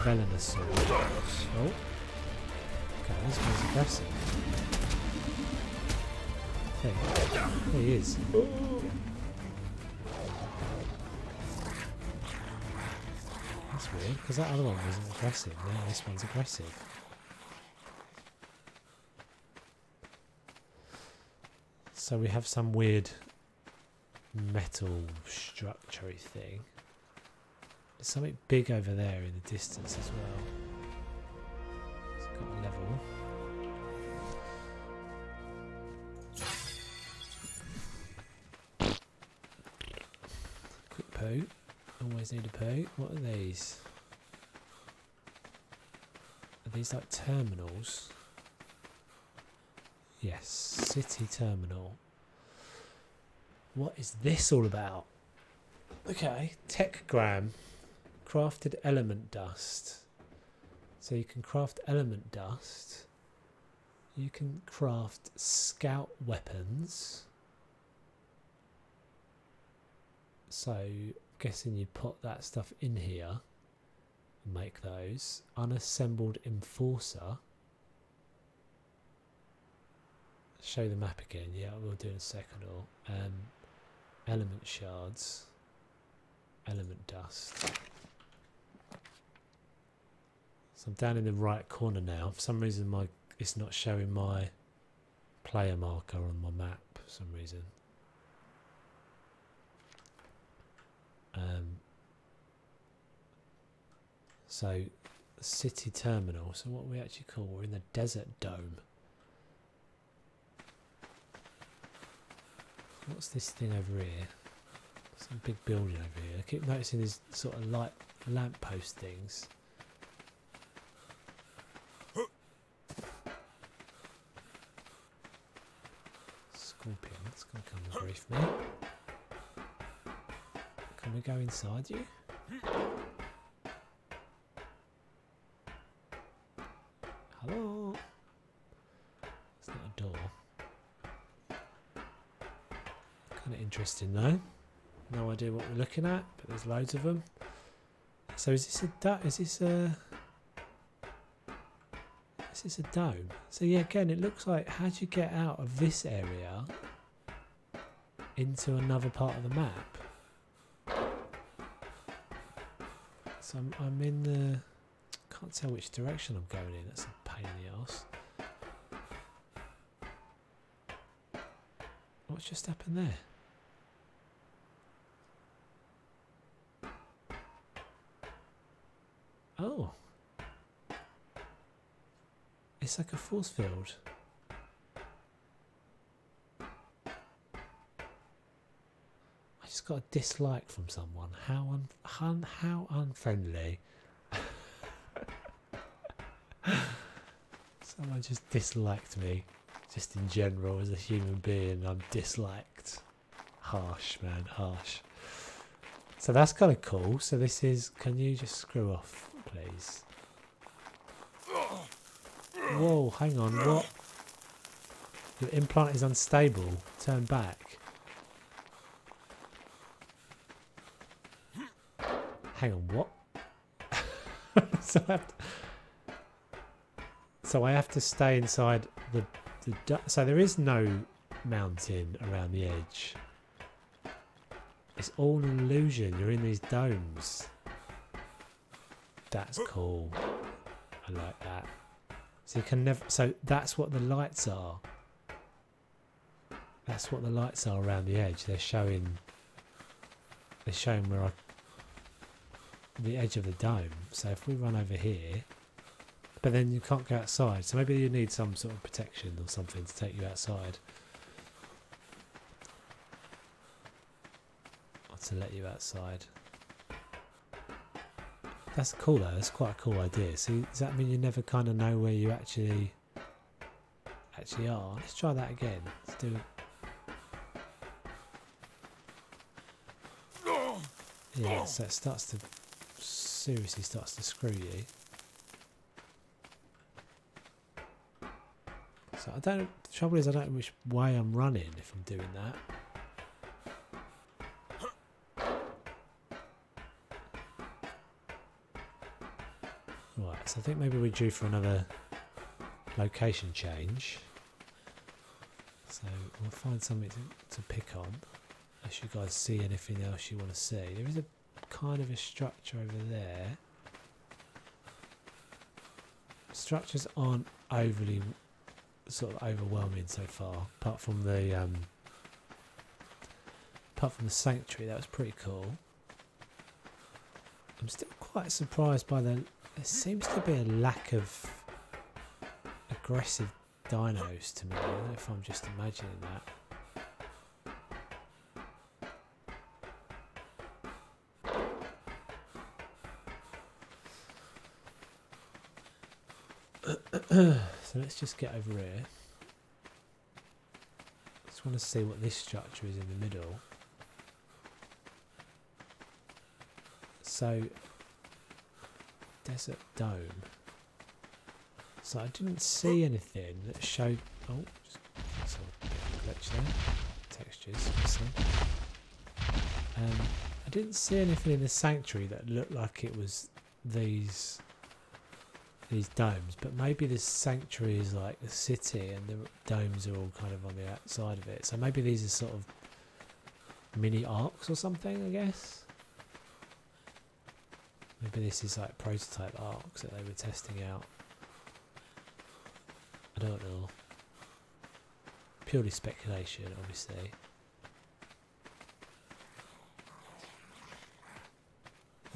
Velonosaur. Oh. Okay, this one's aggressive. I think. There he is. That's weird, because that other one wasn't aggressive. Now this one's aggressive. So we have some weird metal structure-y thing. There's something big over there in the distance as well. It's got a level. Quick poo. Always need a poo. What are these? Are these like terminals? Yes, city terminal. What is this all about? Okay, techgram. Crafted element dust. So you can craft element dust. You can craft scout weapons. So guessing you put that stuff in here and make those. Unassembled enforcer. Show the map again. Yeah, we'll do in a second. Or element shards. Element dust. So I'm down in the right corner now. For some reason it's not showing my player marker on my map for some reason. So city terminal. So what we actually call, we're in the desert dome. What's this thing over here? Some big building over here. I keep noticing these sort of light lamppost things. Scorpion, that's going to come and brief me. Can we go inside you? Hello? It's not a door. Kind of interesting though. No idea what we're looking at, but there's loads of them. So is this a dome? So yeah, again, it looks like, how do you get out of this area into another part of the map? So I'm in the, can't tell which direction I'm going in. That's a pain in the arse. What's just happened there? Oh, it's like a force field. I just got a dislike from someone. How unfriendly. Someone just disliked me, just in general as a human being. I'm disliked. Harsh, man, harsh. So that's kind of cool. So this is, can you just screw off, please? Whoa, hang on, what? Your implant is unstable. Turn back. Hang on, what? So I have to stay inside the so there is no mountain around the edge. It's all an illusion. You're in these domes. That's cool. I like that. So you can never. So that's what the lights are. That's what the lights are around the edge. They're showing. They're showing where the edge of the dome. So if we run over here, but then you can't go outside. So maybe you need some sort of protection or something to take you outside. To let you outside. That's cool though, that's quite a cool idea. So does that mean you never kind of know where you actually are? Let's try that again. Let's do it. Yeah, so it starts to seriously starts to screw you. So the trouble is I don't know which way I'm running if I'm doing that. Right, so I think maybe we're due for another location change. So we'll find something to pick on. Unless you guys see anything else you want to see. There is a kind of a structure over there. Structures aren't overly sort of overwhelming so far, apart from the Apart from the sanctuary, that was pretty cool. I'm still quite surprised by there seems to be a lack of aggressive dinos to me. I don't know if I'm just imagining that. So let's just get over here. Just want to see what this structure is in the middle. So, desert dome. So I didn't see anything that showed. Oh, just a bit of a glitch there. Textures missing. I didn't see anything in the sanctuary that looked like it was these domes, but maybe the sanctuary is like the city and the domes are all kind of on the outside of it. So maybe these are sort of mini arcs or something, I guess. Maybe this is like prototype arcs that they were testing out. I don't know. Purely speculation, obviously.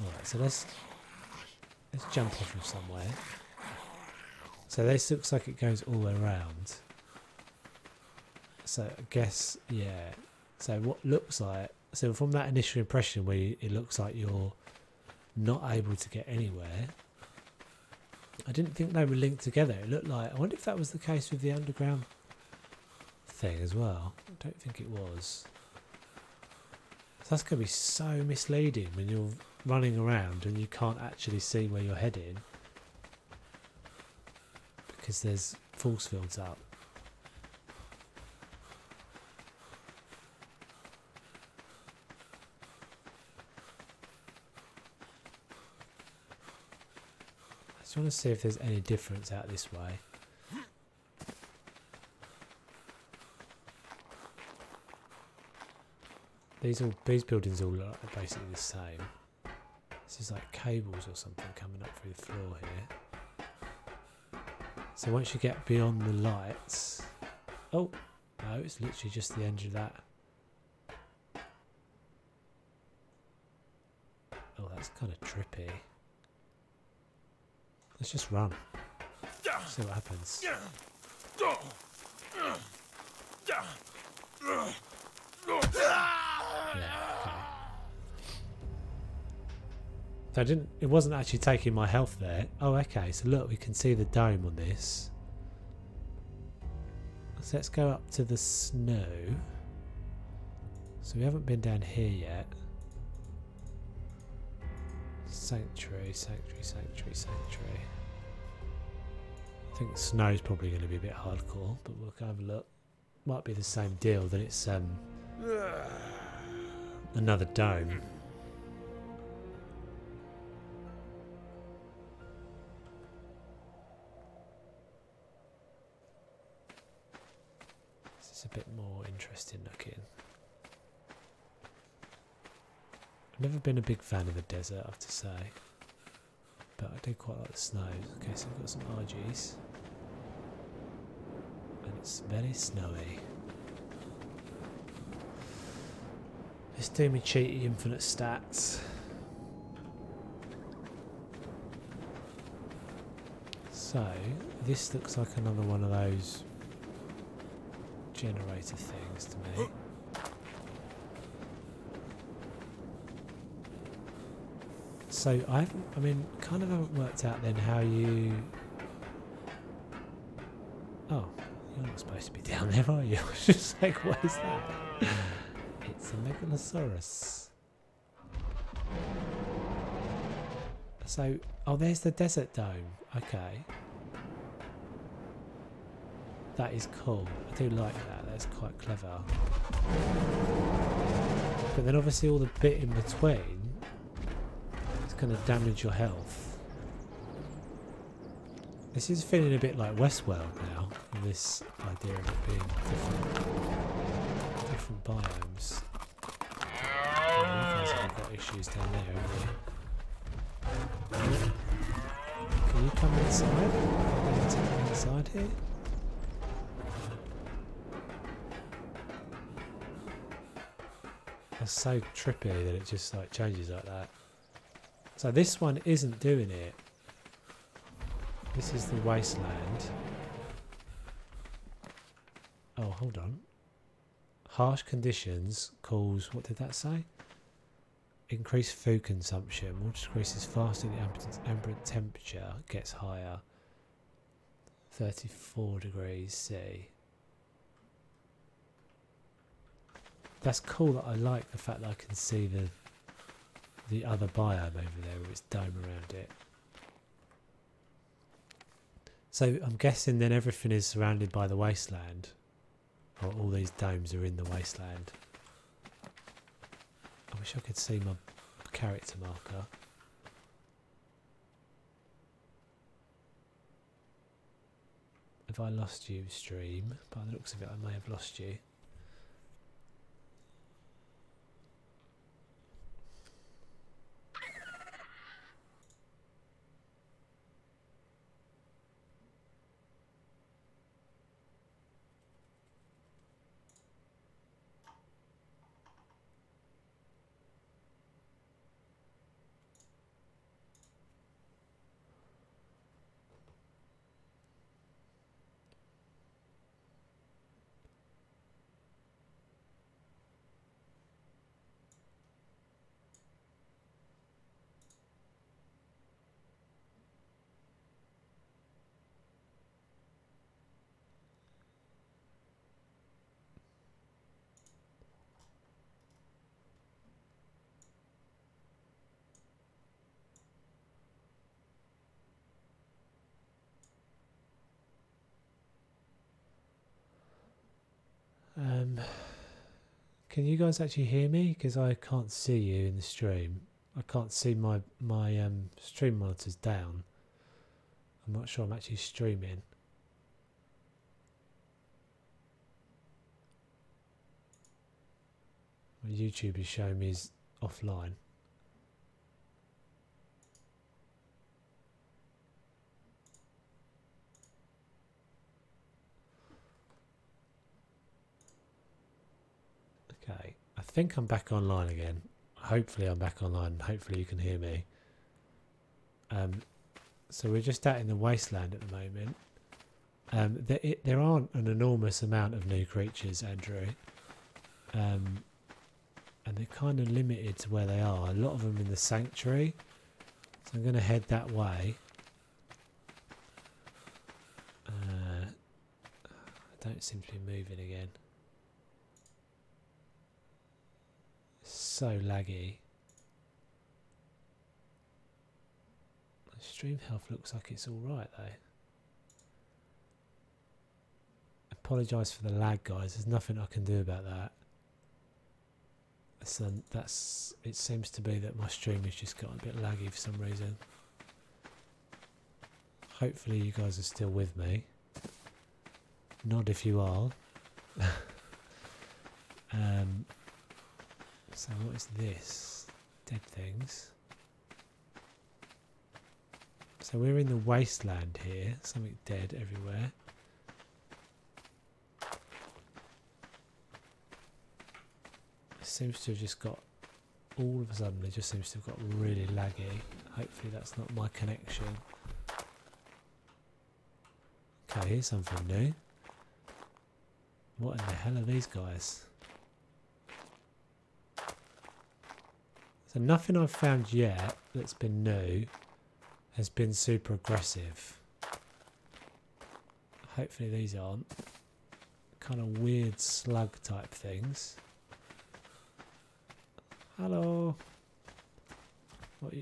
Alright, so let's jump off from somewhere. So this looks like it goes all around. So I guess, yeah. So what looks like, so from that initial impression where it looks like you're not able to get anywhere, I didn't think they were linked together. It looked like, I wonder if that was the case with the underground thing as well. I don't think it was. So that's going to be so misleading when you're running around and you can't actually see where you're heading because there's force fields up. I just want to see if there's any difference out this way. These buildings all look basically the same. This is like cables or something coming up through the floor here. So once you get beyond the lights, oh no, it's literally just the end of that. Oh, that's kind of trippy. Let's just run. See what happens. Yeah, okay. So it wasn't actually taking my health there. Oh, okay, so look, we can see the dome on this. So let's go up to the snow. So we haven't been down here yet. Sanctuary, sanctuary, sanctuary, sanctuary. I think snow's probably going to be a bit hardcore, but we'll go have a look. Might be the same deal, that it's another dome. This is a bit more interesting looking. I've never been a big fan of the desert, I have to say, but I do quite like the snow. Okay, so we've got some RGs, and it's very snowy. Let's do me cheaty infinite stats. So, this looks like another one of those generator things to me. So kind of haven't worked out then how you... Oh, you're not supposed to be down there, are you? I was just like, what is that? It's a Megalosaurus. So, oh, there's the desert dome. Okay. That is cool. I do like that. That's quite clever. But then obviously all the bit in between, going to damage your health. This is feeling a bit like Westworld now, this idea of it being different biomes. Oh, you guys have got issues down there, haven't you? Can you come inside? Can you take me inside here? That's so trippy that it just like changes like that. So this one isn't doing it. This is the wasteland. Oh, hold on. Harsh conditions cause, what did that say? Increased food consumption. Water decreases faster the ambient temperature gets higher. 34 degrees C. That's cool that I like the fact that I can see the other biome over there with its dome around it. So I'm guessing then everything is surrounded by the wasteland. Or all these domes are in the wasteland. I wish I could see my character marker. Have I lost you, stream? By the looks of it, I may have lost you. Can you guys actually hear me? Because I can't see you in the stream. I can't see my stream monitor's down. I'm not sure I'm actually streaming. My YouTube is showing me is offline. Okay, I think I'm back online again. Hopefully I'm back online. Hopefully you can hear me. So we're just out in the wasteland at the moment. There aren't an enormous amount of new creatures, Andrew. And they're kind of limited to where they are. A lot of them in the sanctuary. So I'm going to head that way. I don't seem to be moving again. So laggy. My stream health looks like it's alright though. Apologise for the lag, guys. There's nothing I can do about that. It seems to be that my stream has just got a bit laggy for some reason. Hopefully you guys are still with me. Nod if you are. So what is this? Dead things. So we're in the wasteland here. Something dead everywhere. It seems to have just got, all of a sudden it just seems to have got really laggy. Hopefully that's not my connection. Okay, here's something new. What in the hell are these guys? So nothing I've found yet that's been new has been super aggressive. Hopefully these aren't. Kind of weird slug type things. Hello. What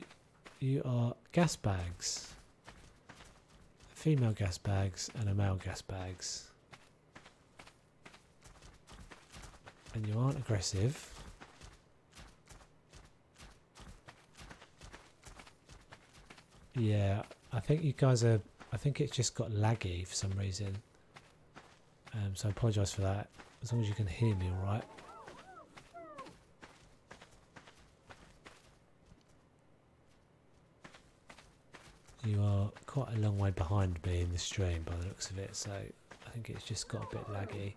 you are? Gas bags. Female gas bags and a male gas bags. And you aren't aggressive. Yeah, I think you guys are, I think it's just got laggy for some reason. So I apologise for that. As long as you can hear me alright. You are quite a long way behind me in the stream by the looks of it, so I think it's just got a bit laggy.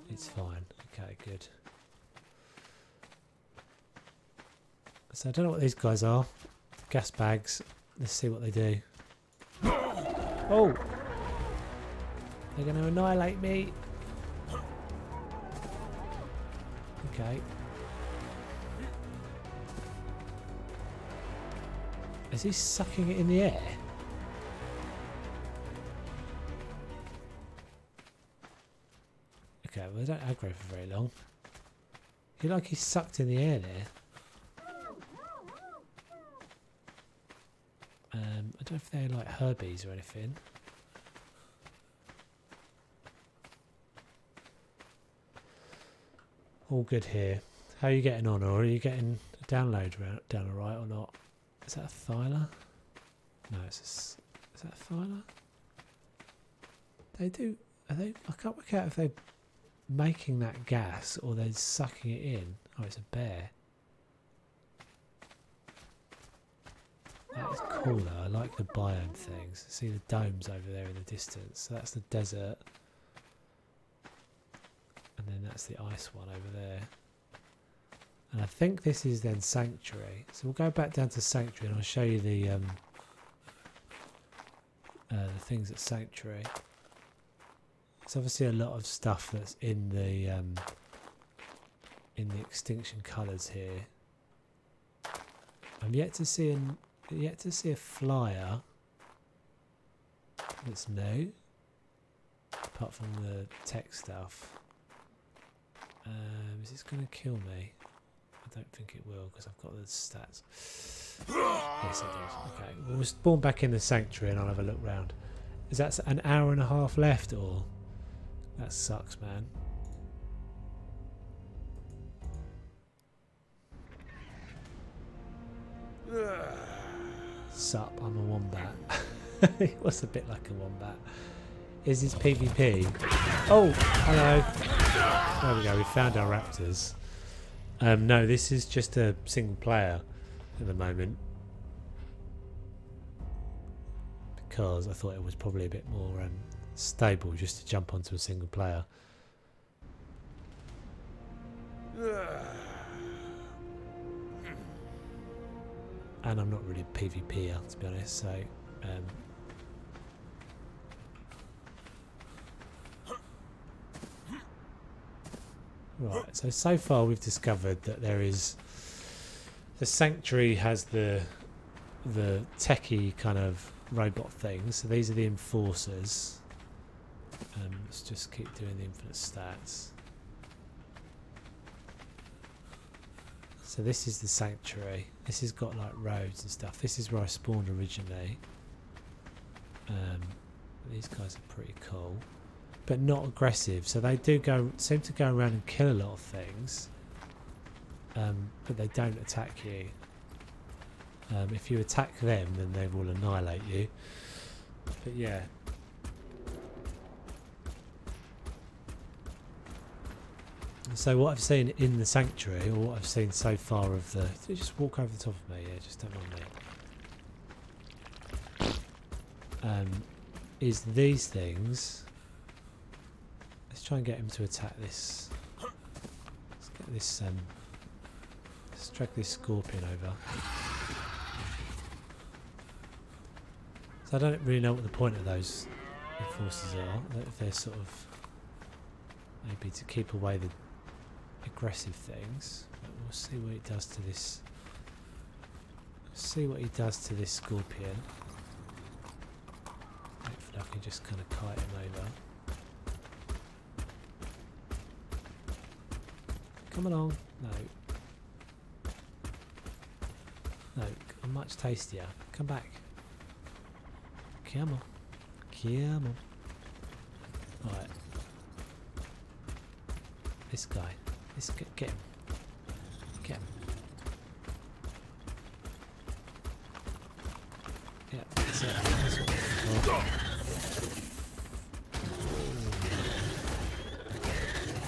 It's fine. Okay, good. So I don't know what these guys are. Gas bags. Let's see what they do. Oh! They're going to annihilate me. Okay. Is he sucking it in the air? Okay, well they don't aggro for very long. He like he's sucked in the air there. I don't know if they're like herbies or anything. All good here. How are you getting on, or are you getting a download down alright or not? Is that a thyla? No, it's a, is that a thyla? They do. Are they? I can't work out if they're making that gas or they're sucking it in. Oh, it's a bear. That is cool though. I like the biome things. See the domes over there in the distance. So that's the desert. And then that's the ice one over there. And I think this is then Sanctuary. So we'll go back down to Sanctuary and I'll show you the things at Sanctuary. There's obviously a lot of stuff that's in the extinction colours here. I'm yet to see a flyer that's new, apart from the tech stuff. Is this going to kill me? I don't think it will because I've got the stats. Yes, it does. Okay, well, we'll spawn back in the Sanctuary and I'll have a look round. Is that an hour and a half left, or that sucks, man? Sup, I'm a wombat. He was a bit like a wombat. Is this PvP? Oh, hello. There we go, we found our raptors. No, this is just a single player at the moment. Because I thought it was probably a bit more stable just to jump onto a single player. And I'm not really a PvPer, to be honest, so right, so far we've discovered that there is the Sanctuary has the techie kind of robot things. So these are the enforcers. Let's just keep doing the infinite stats. So this is the Sanctuary. This has got like roads and stuff. This is where I spawned originally. These guys are pretty cool, but not aggressive. So they do seem to go around and kill a lot of things, but they don't attack you. If you attack them, then they will annihilate you. But yeah. So what I've seen in the Sanctuary, or what I've seen so far of the... Just walk over the top of me, yeah, just don't mind me. Is these things... Let's try and get him to attack this. Let's get this... let's drag this scorpion over. So I don't really know what the point of those enforcers are. If they're sort of... Maybe to keep away the aggressive things, but we'll see what it does to this. See what he does to this scorpion. Hopefully I can just kind of kite him over. Come along. No. No, I'm much tastier. Come back. Come on. Come on. Alright. This guy. Let's get him. Get him. Yeah, that's it. That's what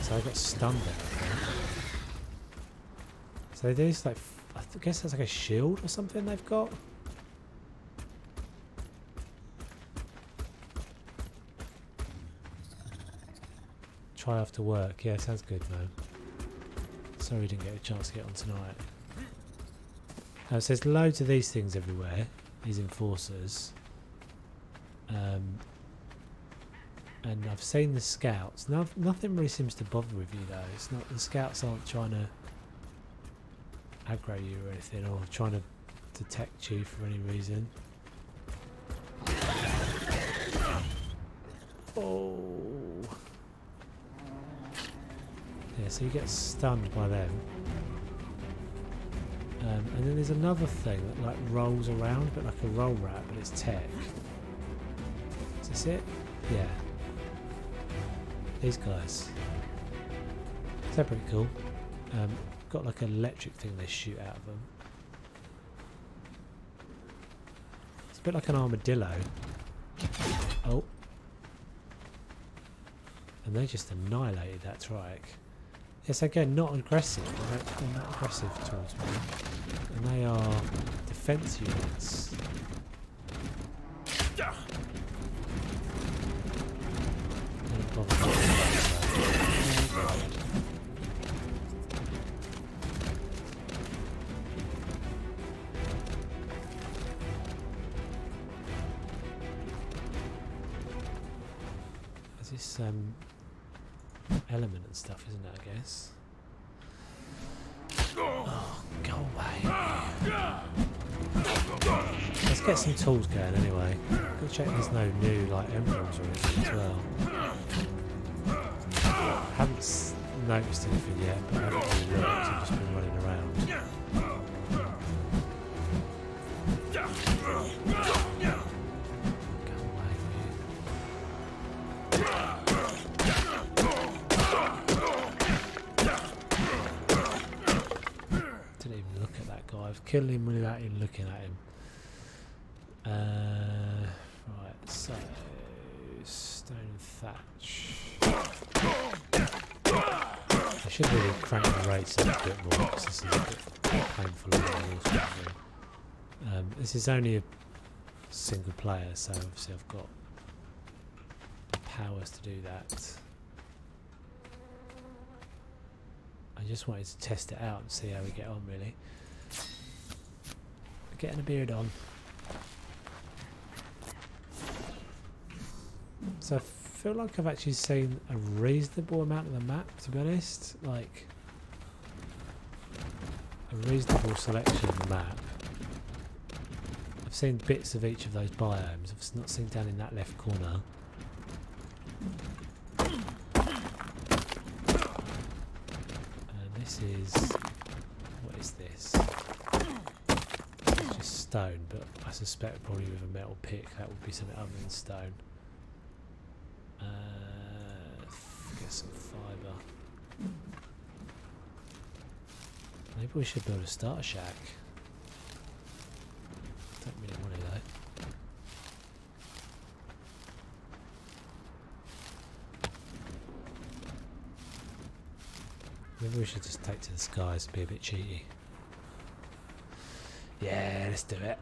so I got stunned there. So there's like, I guess that's like a shield or something they've got. Try after work. Yeah, sounds good, man. Sorry we didn't get a chance to get on tonight. So there's loads of these things everywhere, these enforcers. And I've seen the scouts. Nothing really seems to bother with you though. It's not, the scouts aren't trying to aggro you or anything, or trying to detect you for any reason. Oh. Yeah, so you get stunned by them. And then there's another thing that like rolls around, but like a roll rat, but it's tech. Is this it? Yeah. These guys. They're pretty cool. Got like an electric thing they shoot out of them. It's a bit like an armadillo. Oh. And they just annihilated that trike. Yes, again, not aggressive. They're not aggressive towards me. And they are defense units. There's this element and stuff, isn't it, I guess? Oh, go away. Let's get some tools going anyway. Go check there's no new like emblems or anything as well. Haven't noticed anything yet, but I haven't really looked, I've just been running around. I've killed him without even looking at him. Right, so stone and thatch. I should really crank the rates up a bit more because this is a bit painful. This is only a single player, so obviously I've got the powers to do that. I just wanted to test it out and see how we get on, really. Getting a beard on. So I feel like I've actually seen a reasonable amount of the map, to be honest. Like a reasonable selection of the map. I've seen bits of each of those biomes. I've not seen down in that left corner. And this is, what is this? Stone, but I suspect probably with a metal pick that would be something other than stone. Get some fibre. Maybe we should build a starter shack. Don't really want it though. Maybe we should just take to the skies and be a bit cheaty. Yeah, let's do it.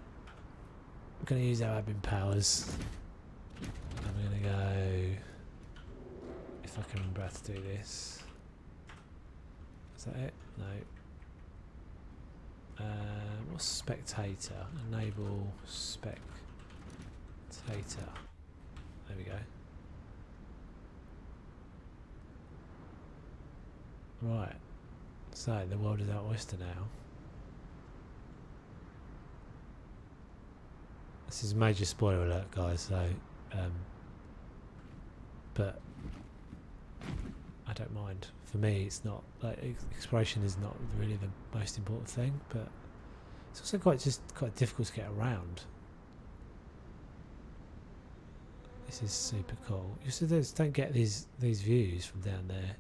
I'm going to use our admin powers. I'm going to go, if I can remember how to do this. Is that it? No. What's spectator? Enable spectator. There we go. Right. So the world is our oyster now. This is a major spoiler alert, guys, so but I don't mind. For me, it's not like exploration is not really the most important thing, but it's also quite difficult to get around. This is super cool. You just don't get these views from down there.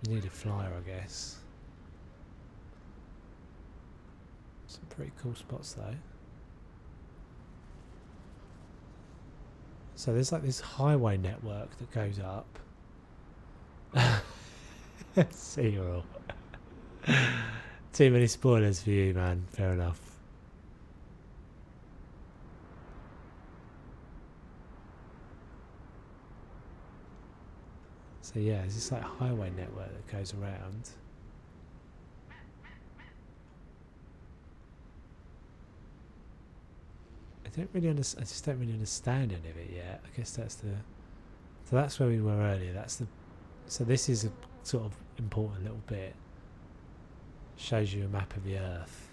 You need a flyer, I guess. Some pretty cool spots though. So there's like this highway network that goes up. See you all. Too many spoilers for you, man. Fair enough. So yeah, there's this like highway network that goes around. don't really understand. I just don't really understand any of it yet. I guess that's the. So that's where we were earlier. That's the. So this is a sort of important little bit. Shows you a map of the Earth.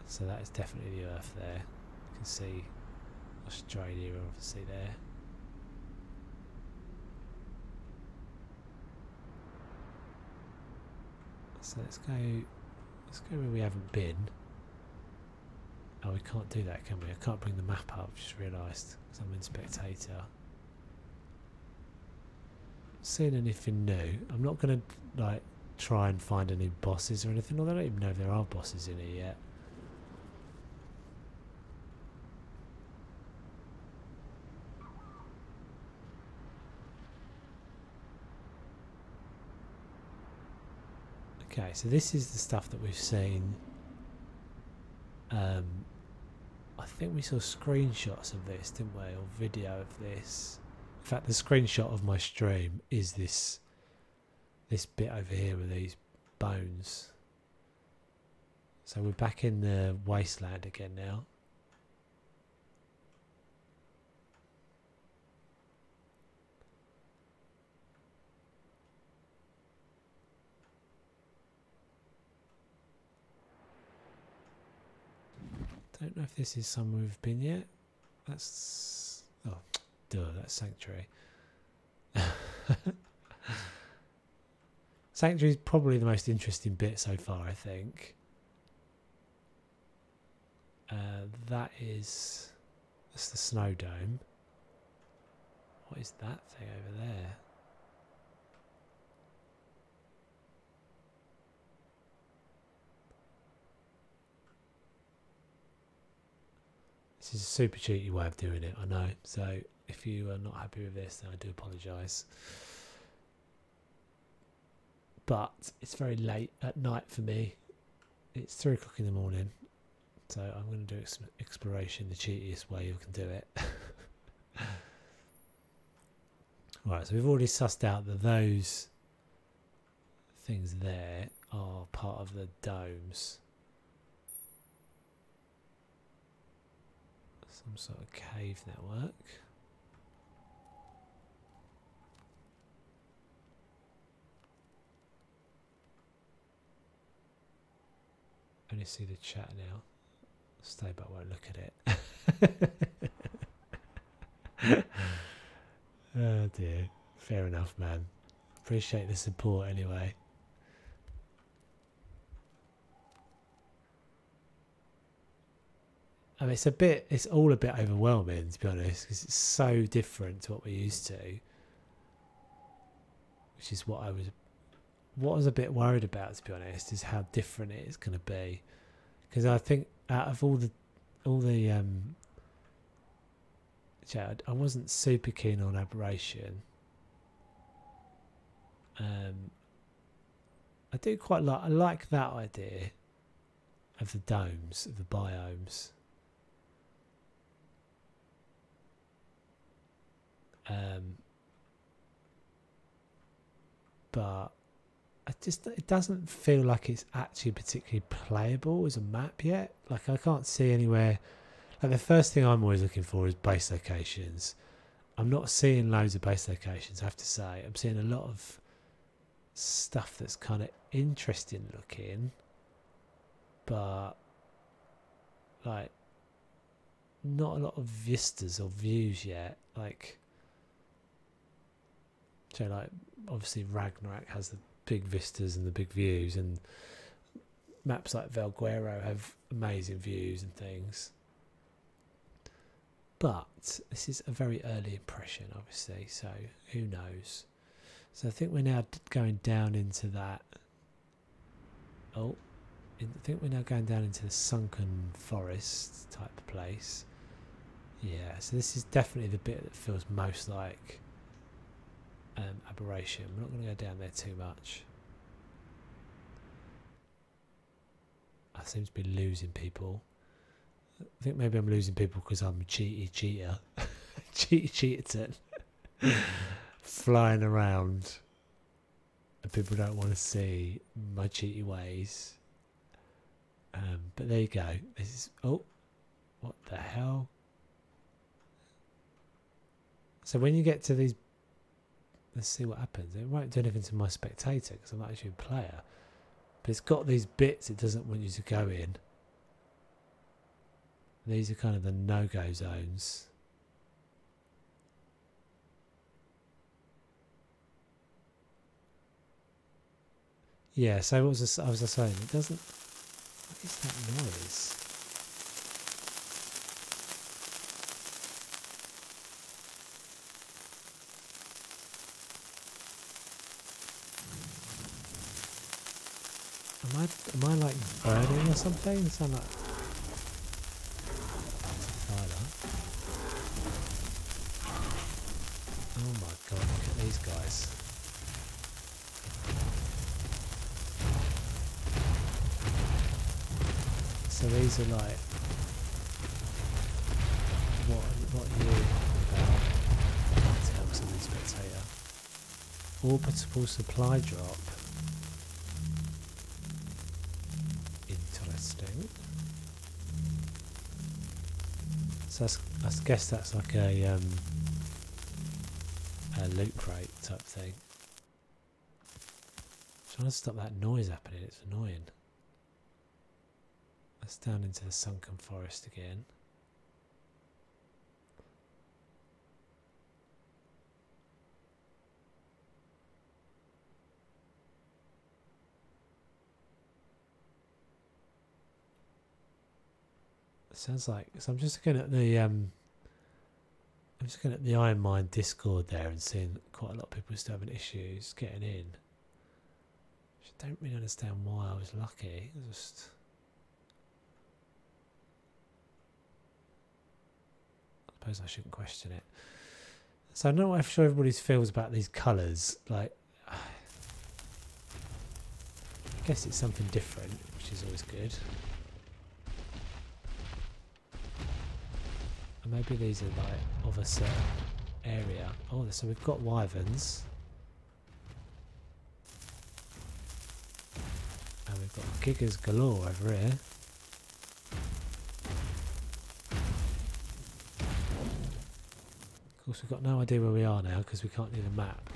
So that is definitely the Earth there. You can see Australia obviously there. So let's go where we haven't been. Oh, we can't do that, can we? I can't bring the map up, just realised, because I'm in spectator. Seeing anything new. I'm not going to like try and find any bosses or anything, although I don't even know if there are bosses in here yet. Okay, so this is the stuff that we've seen. I think we saw screenshots of this, didn't we, or video of this. In fact, the screenshot of my stream is this bit over here with these bones. So we're back in the wasteland again now. Don't know if this is somewhere we've been yet. That's... oh, duh, that's Sanctuary. Sanctuary is probably the most interesting bit so far, I think. That's the snow dome. What is that thing over there? This is a super cheaty way of doing it, I know. So if you are not happy with this, then I do apologise. But it's very late at night for me. It's 3 o'clock in the morning. So I'm going to do exploration the cheatiest way you can do it. Right, so we've already sussed out that those things there are part of the domes. Some sort of cave network. Only see the chat now. Stay but won't look at it. Oh dear. Fair enough, man. Appreciate the support anyway. I mean, it's all a bit overwhelming, to be honest, because it's so different to what we're used to. Which is what I was a bit worried about, to be honest, is how different it is going to be. Because I think out of all the I wasn't super keen on Aberration. I do quite I like that idea of the domes, of the biomes. But it doesn't feel like it's actually particularly playable as a map yet. Like, I can't see anywhere. Like, the first thing I'm always looking for is base locations. I'm not seeing loads of base locations, I have to say. I'm seeing a lot of stuff that's kind of interesting looking, but like not a lot of vistas or views yet. Like, so like obviously Ragnarok has the big vistas and the big views, and maps like Valguero have amazing views and things. But this is a very early impression, obviously, so who knows. So I think we're now going down into that. Oh, I think we're now going down into the sunken forest type of place. Yeah, so this is definitely the bit that feels most like Aberration. We're not going to go down there too much. I seem to be losing people. I think maybe I'm losing people because I'm a cheater. Cheaterton. Flying around. And people don't want to see my cheaty ways. But there you go. This is... oh. What the hell? So when you get to these, let's see what happens. It won't do anything to my spectator because I'm not actually a player. But it's got these bits it doesn't want you to go in. These are kind of the no-go zones. Yeah, so what was I saying? It doesn't... What is that noise? Am I like burning or something? It sounds like fire. Oh my god, look at these guys. So these are like what are you about? Tell something, spectator. Orbital supply drop. Interesting. So I guess that's like a loot crate type thing. I'm trying to stop that noise happening, it's annoying. That's down into the sunken forest again. It sounds like, so I'm just looking at the Iron Mine Discord there and seeing quite a lot of people still having issues getting in. I don't really understand why I was lucky. Just I suppose I shouldn't question it. So I'm not sure everybody's feels about these colours. Like, I guess it's something different, which is always good. And maybe these are like of a certain area. Oh, so we've got wyverns. And we've got gigas galore over here. Of course, we've got no idea where we are now because we can't need a map.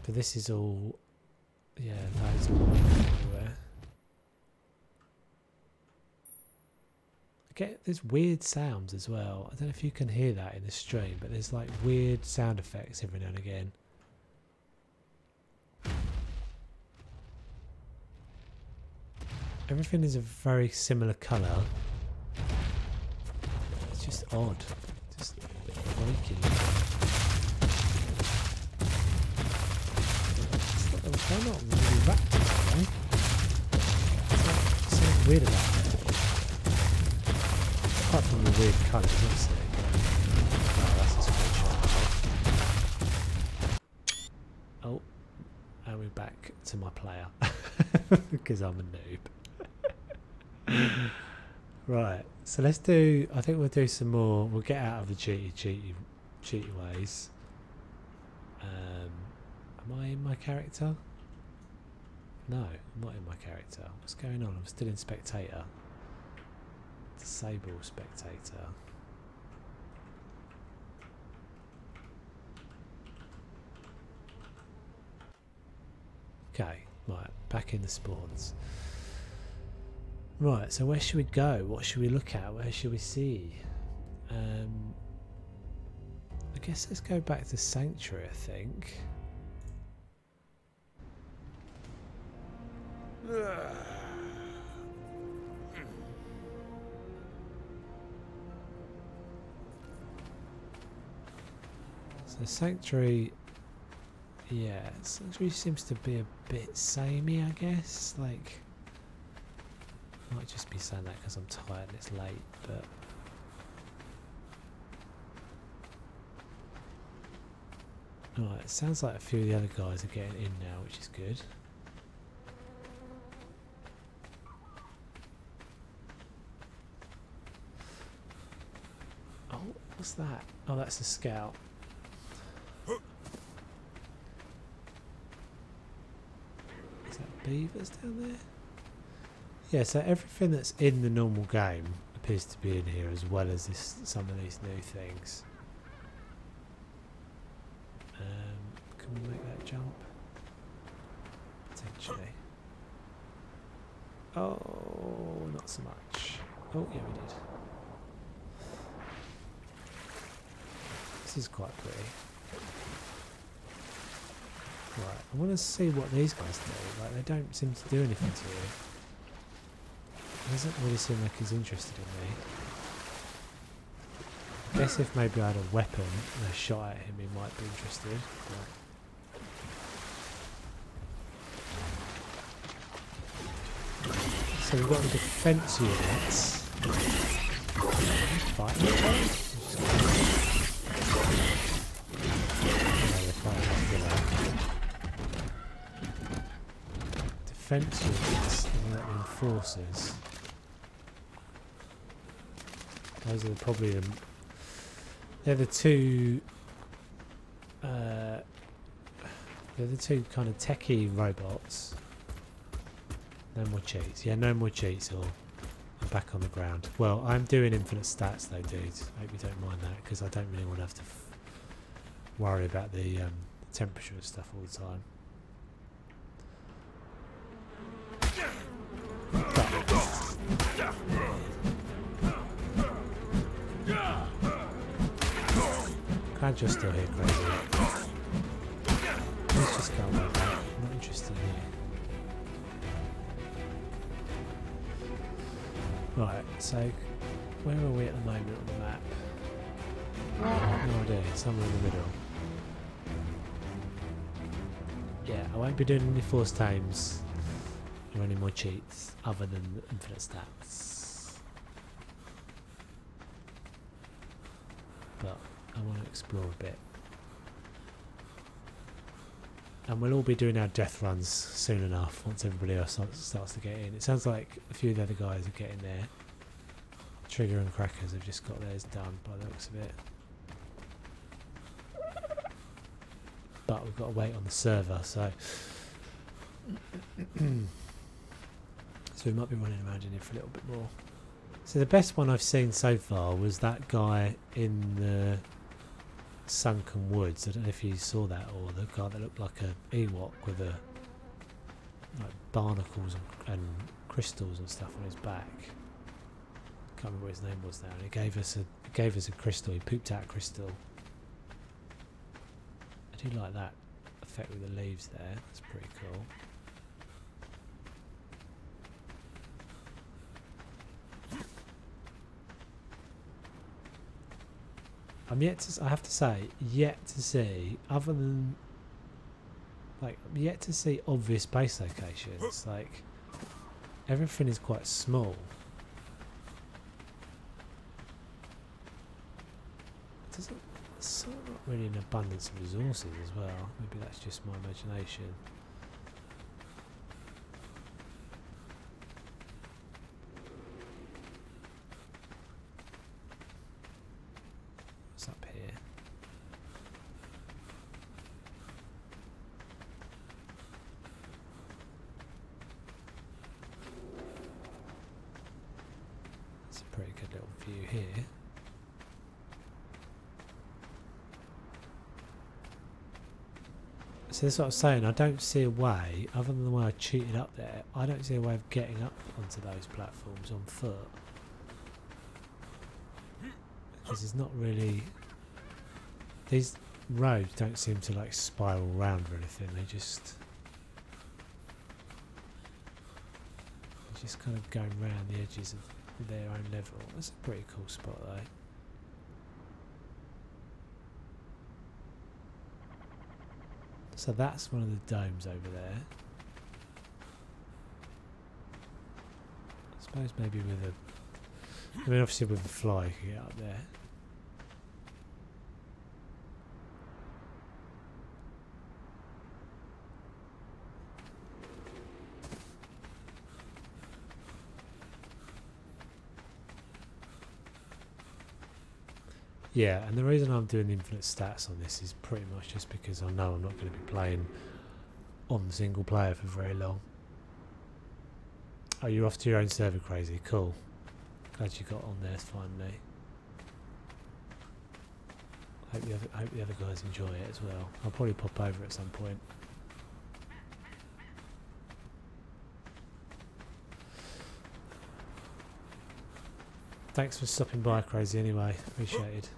But this is all, yeah, loads of everywhere. I get there's weird sounds as well. I don't know if you can hear that in the stream, but there's like weird sound effects every now and again. Everything is a very similar colour. It's just odd. Just freaky. They're not really raptors, are they? There's something weird about it. Apart from the weird colours, obviously. Oh, that's a screenshot. Oh, and we're back to my player. Because I'm a noob. Right, so let's do, I think we'll do some more, we'll get out of the cheaty ways. Am I in my character? No, I'm not in my character. What's going on? I'm still in spectator. Disable spectator. Okay, right, back in the spawns. Right, so where should we go? What should we look at? Where should we see? I guess let's go back to Sanctuary, I think. So Sanctuary, yeah, Sanctuary seems to be a bit samey, I guess. Like, I might just be saying that because I'm tired and it's late, but alright, it sounds like a few of the other guys are getting in now, which is good. Oh, what's that? Oh, that's a scout. Is that beavers down there? Yeah, so everything that's in the normal game appears to be in here, as well as some of these new things. Can we make that jump? Potentially. Oh, not so much. Oh, yeah, we did. This is quite pretty. Right, I want to see what these guys do. Like, they don't seem to do anything to you. It doesn't really seem like he's interested in me. I guess if maybe I had a weapon and I shot at him, he might be interested. So we've got the defence units. Fighting each other? Defence units and the enforcers. Those are probably the... They're the two... they're the two kind of techie robots. No more cheats. Yeah, no more cheats or I'm back on the ground. Well, I'm doing infinite stats though, dudes. I hope you don't mind that, because I don't really want to have to worry about the temperature and stuff all the time. Glad you're still here, crazy. Let's just go like that. I'm not interested in you. Right, so where are we at the moment on the map? No idea, somewhere in the middle. Yeah, I won't be doing any force tames or any more cheats other than infinite stats. But I want to explore a bit. And we'll all be doing our death runs soon enough once everybody else starts to get in. It sounds like a few of the other guys are getting there. Trigger and Crackers have just got theirs done by the looks of it. But we've got to wait on the server, so... so we might be running around in here for a little bit more. So the best one I've seen so far was that guy in the sunken woods. I don't know if you saw that, or the guy that looked like a Ewok with a like barnacles and crystals and stuff on his back. Can't remember what his name was now. And he gave us a crystal. He pooped out a crystal. I do like that effect with the leaves there. That's pretty cool. I have to say, yet to see, other than, like, I'm yet to see obvious base locations. Like, everything is quite small. It's sort of not really an abundance of resources as well. Maybe that's just my imagination. Up here. It's a pretty good little view here. So that's what I was saying, I don't see a way, other than the way I cheated up there, I don't see a way of getting up onto those platforms on foot. Because there's not really... These roads don't seem to like spiral round or anything, they just kind of going round the edges of their own level. That's a pretty cool spot though. So that's one of the domes over there. I suppose maybe with a... I mean obviously with a fly you can get up there. Yeah, and the reason I'm doing the infinite stats on this is pretty much just because I know I'm not going to be playing on single player for very long. Oh, you're off to your own server, Crazy. Cool. Glad you got on there finally. Hope the other guys enjoy it as well. I'll probably pop over at some point. Thanks for stopping by, Crazy, anyway. Appreciated.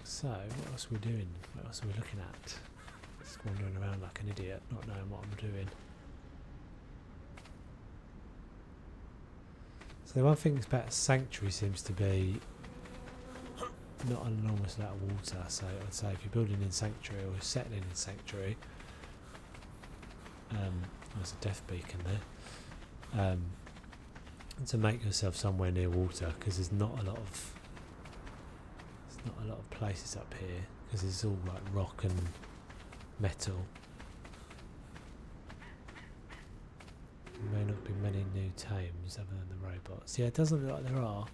So, what else are we doing? What else are we looking at? Just wandering around like an idiot, not knowing what I'm doing. So the one thing about Sanctuary seems to be not an enormous amount of water. So I'd say if you're building in Sanctuary or settling in Sanctuary, there's a death beacon there. To make yourself somewhere near water, because there's not a lot of places up here, because it's all like rock and metal. There may not be many new tames other than the robots. Yeah, it doesn't look like there are.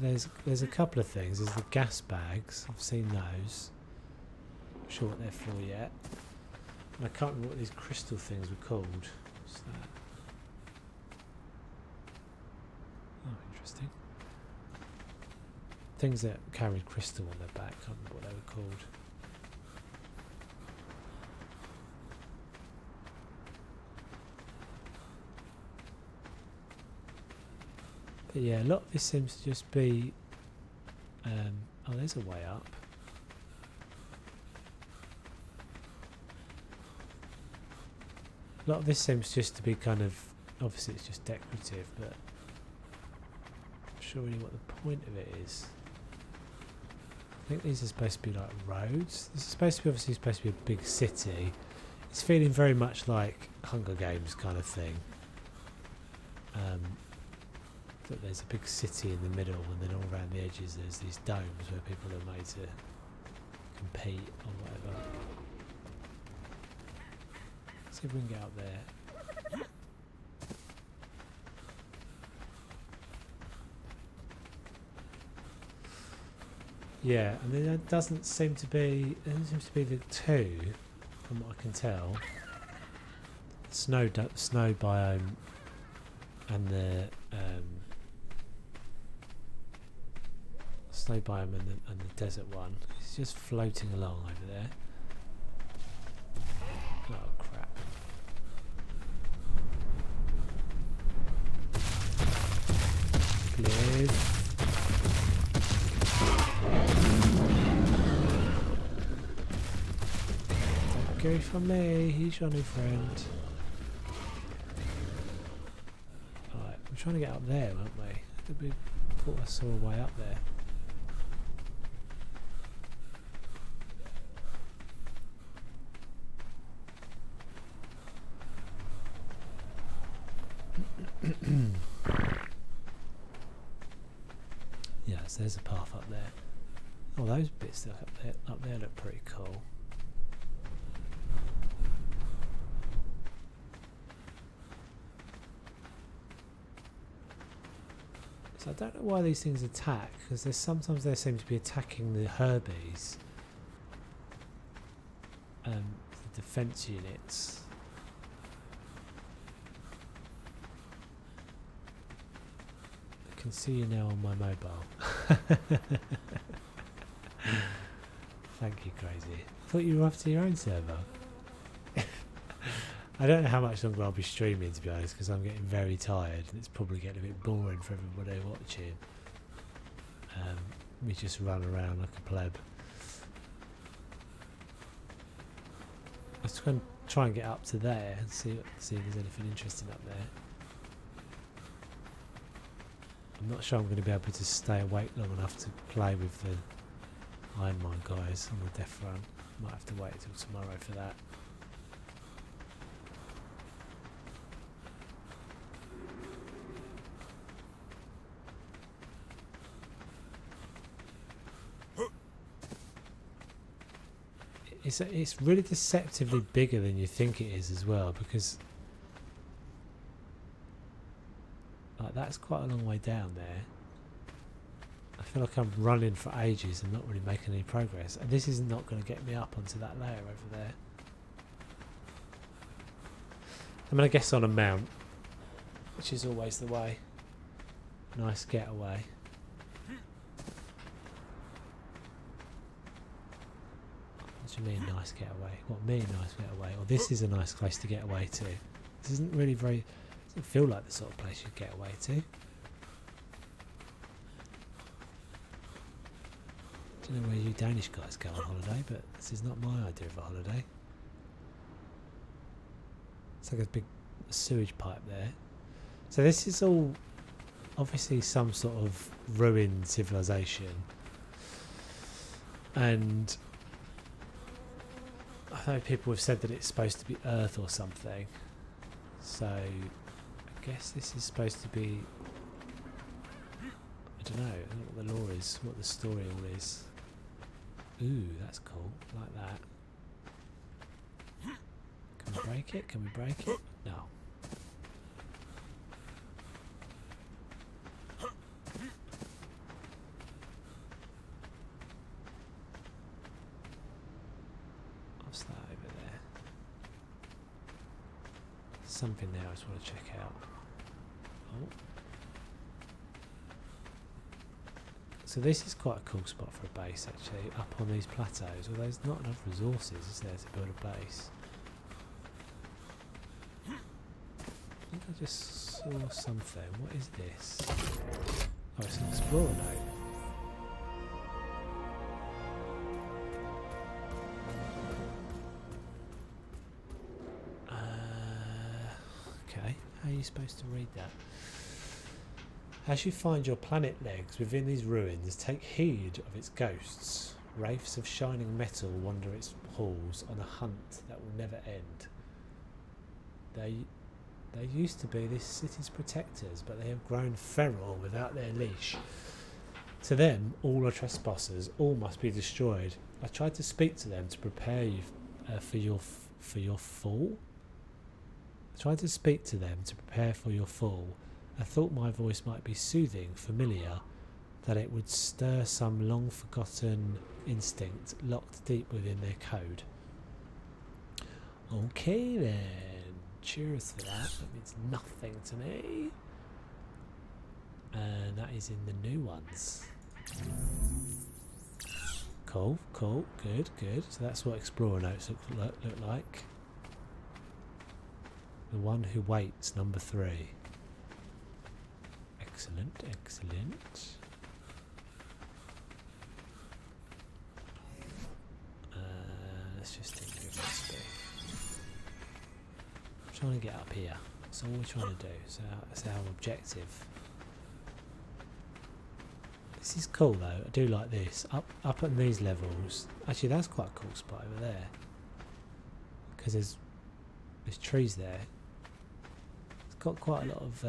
There's a couple of things. There's the gas bags. I've seen those. Not sure what they're for yet. And I can't remember what these crystal things were called. What's that? Oh, interesting. Things that carried crystal on their back. Can't remember what they were called. But yeah, a lot of this seems to just be. Oh, there's a way up. A lot of this seems just to be kind of. Obviously, it's just decorative, but I'm not sure really what the point of it is. I think these are supposed to be like roads. This is supposed to be obviously supposed to be a big city. It's feeling very much like Hunger Games kind of thing. That there's a big city in the middle, and then all around the edges there's these domes where people are made to compete or whatever. Let's see if we can get up there. Yeah, and then there doesn't seem to be. There seems to be the two, from what I can tell. Snow biome and the snow biome and the desert one. It's just floating along over there. Oh crap! Please. Don't go for me. He's your new friend. Alright, we're trying to get up there, aren't we? We thought I saw a way up there. Yes, there's a path up there. Oh, those bits up there look pretty cool. So I don't know why these things attack, because there's sometimes they seem to be attacking the Herbies, the defense units. I can see you now on my mobile. Thank you, Crazy. I thought you were off to your own server. I don't know how much longer I'll be streaming, to be honest, because I'm getting very tired and it's probably getting a bit boring for everybody watching. Me just run around like a pleb. Let's go and try and get up to there and see if there's anything interesting up there. I'm not sure I'm going to be able to stay awake long enough to play with the iron mine guys on the death run. Might have to wait until tomorrow for that. It's really deceptively bigger than you think it is as well, because like that's quite a long way down there. I feel like I'm running for ages and not really making any progress. And this is not going to get me up onto that layer over there. I'm going to guess on a mount, which is always the way. Nice getaway. What do you mean nice getaway? What me nice getaway? Or this is a nice place to get away to. This isn't really very... doesn't feel like the sort of place you'd get away to. I don't know where you Danish guys go on holiday, but this is not my idea of a holiday. It's like a big sewage pipe there. So this is all obviously some sort of ruined civilization. And I know people have said that it's supposed to be Earth or something. So I guess this is supposed to be... I don't know what the lore is, what the story all is. Ooh, that's cool. I like that. Can we break it? Can we break it? No. What's that over there? Something there I just want to check out. Oh. So this is quite a cool spot for a base actually, up on these plateaus, although there's not enough resources, is there, to build a base? I think I just saw something. What is this? Oh, it's an explorer note. Okay, how are you supposed to read that? As you find your planet legs within these ruins, take heed of its ghosts. Wraiths of shining metal wander its halls on a hunt that will never end. They used to be this city's protectors, but they have grown feral without their leash. To them, all are trespassers. All must be destroyed. I tried to speak to them to prepare you for your fall. I tried to speak to them to prepare for your fall. I thought my voice might be soothing, familiar, that it would stir some long-forgotten instinct locked deep within their code. Okay then, cheers for that. That means nothing to me. And that is in the new ones. Cool, cool, good, good. So that's what Explorer Notes look like. The one who waits, number 3. Excellent, excellent. Let's just think who it must be. I'm trying to get up here. That's all we're trying to do. So that's our objective. This is cool though. I do like this. Up at these levels. Actually, that's quite a cool spot over there. Because there's trees there. It's got quite a lot of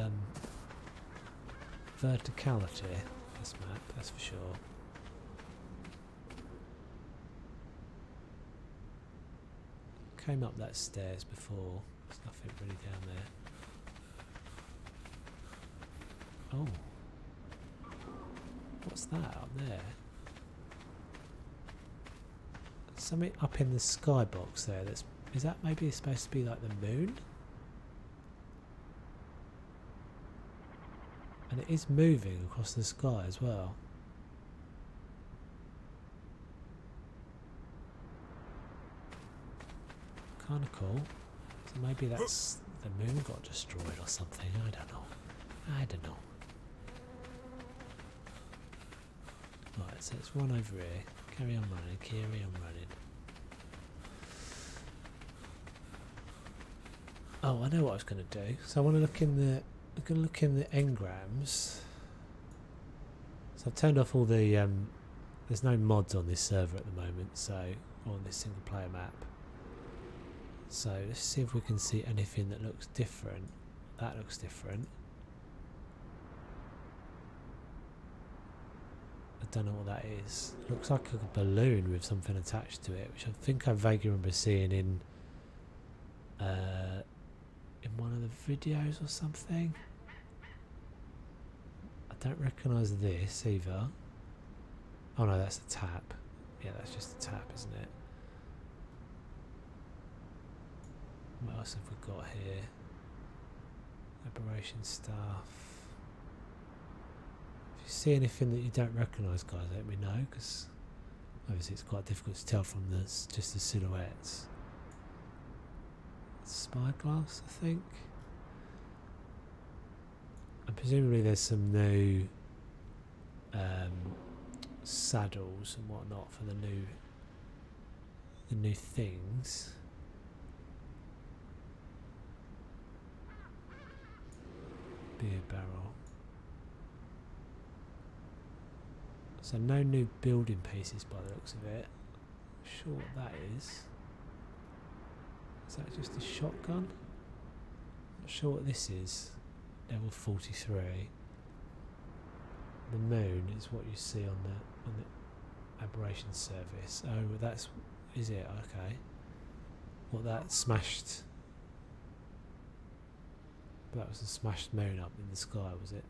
verticality, this map, that's for sure. Came up that stairs before, there's nothing really down there. Oh. What's that up there? Something up in the skybox there, is that maybe supposed to be like the moon? And it is moving across the sky as well. Kind of cool. So maybe that's the moon got destroyed or something. I don't know. I don't know. Right, so let's run over here. Carry on running. Carry on running. Oh, I know what I was going to do. So I want to look in the. I'm going to look in the engrams. So I've turned off all the, there's no mods on this server at the moment, so, or on this single player map. So let's see if we can see anything that looks different. That looks different. I don't know what that is. It looks like a balloon with something attached to it, which I think I vaguely remember seeing in one of the videos or something. I don't recognise this either. Oh no, that's a tap. Yeah, that's just a tap, isn't it? What else have we got here? Aberration stuff. If you see anything that you don't recognise, guys, let me know, because obviously it's quite difficult to tell from just the silhouettes. Spyglass, I think. And presumably there's some new saddles and whatnot for the new things. Beer barrel. So no new building pieces by the looks of it. Not sure what that is. Is that just a shotgun? Not sure what this is. Level 43. The moon is what you see on the aberration surface. Oh, is it? Okay. What, that smashed? That was a smashed moon up in the sky, was it?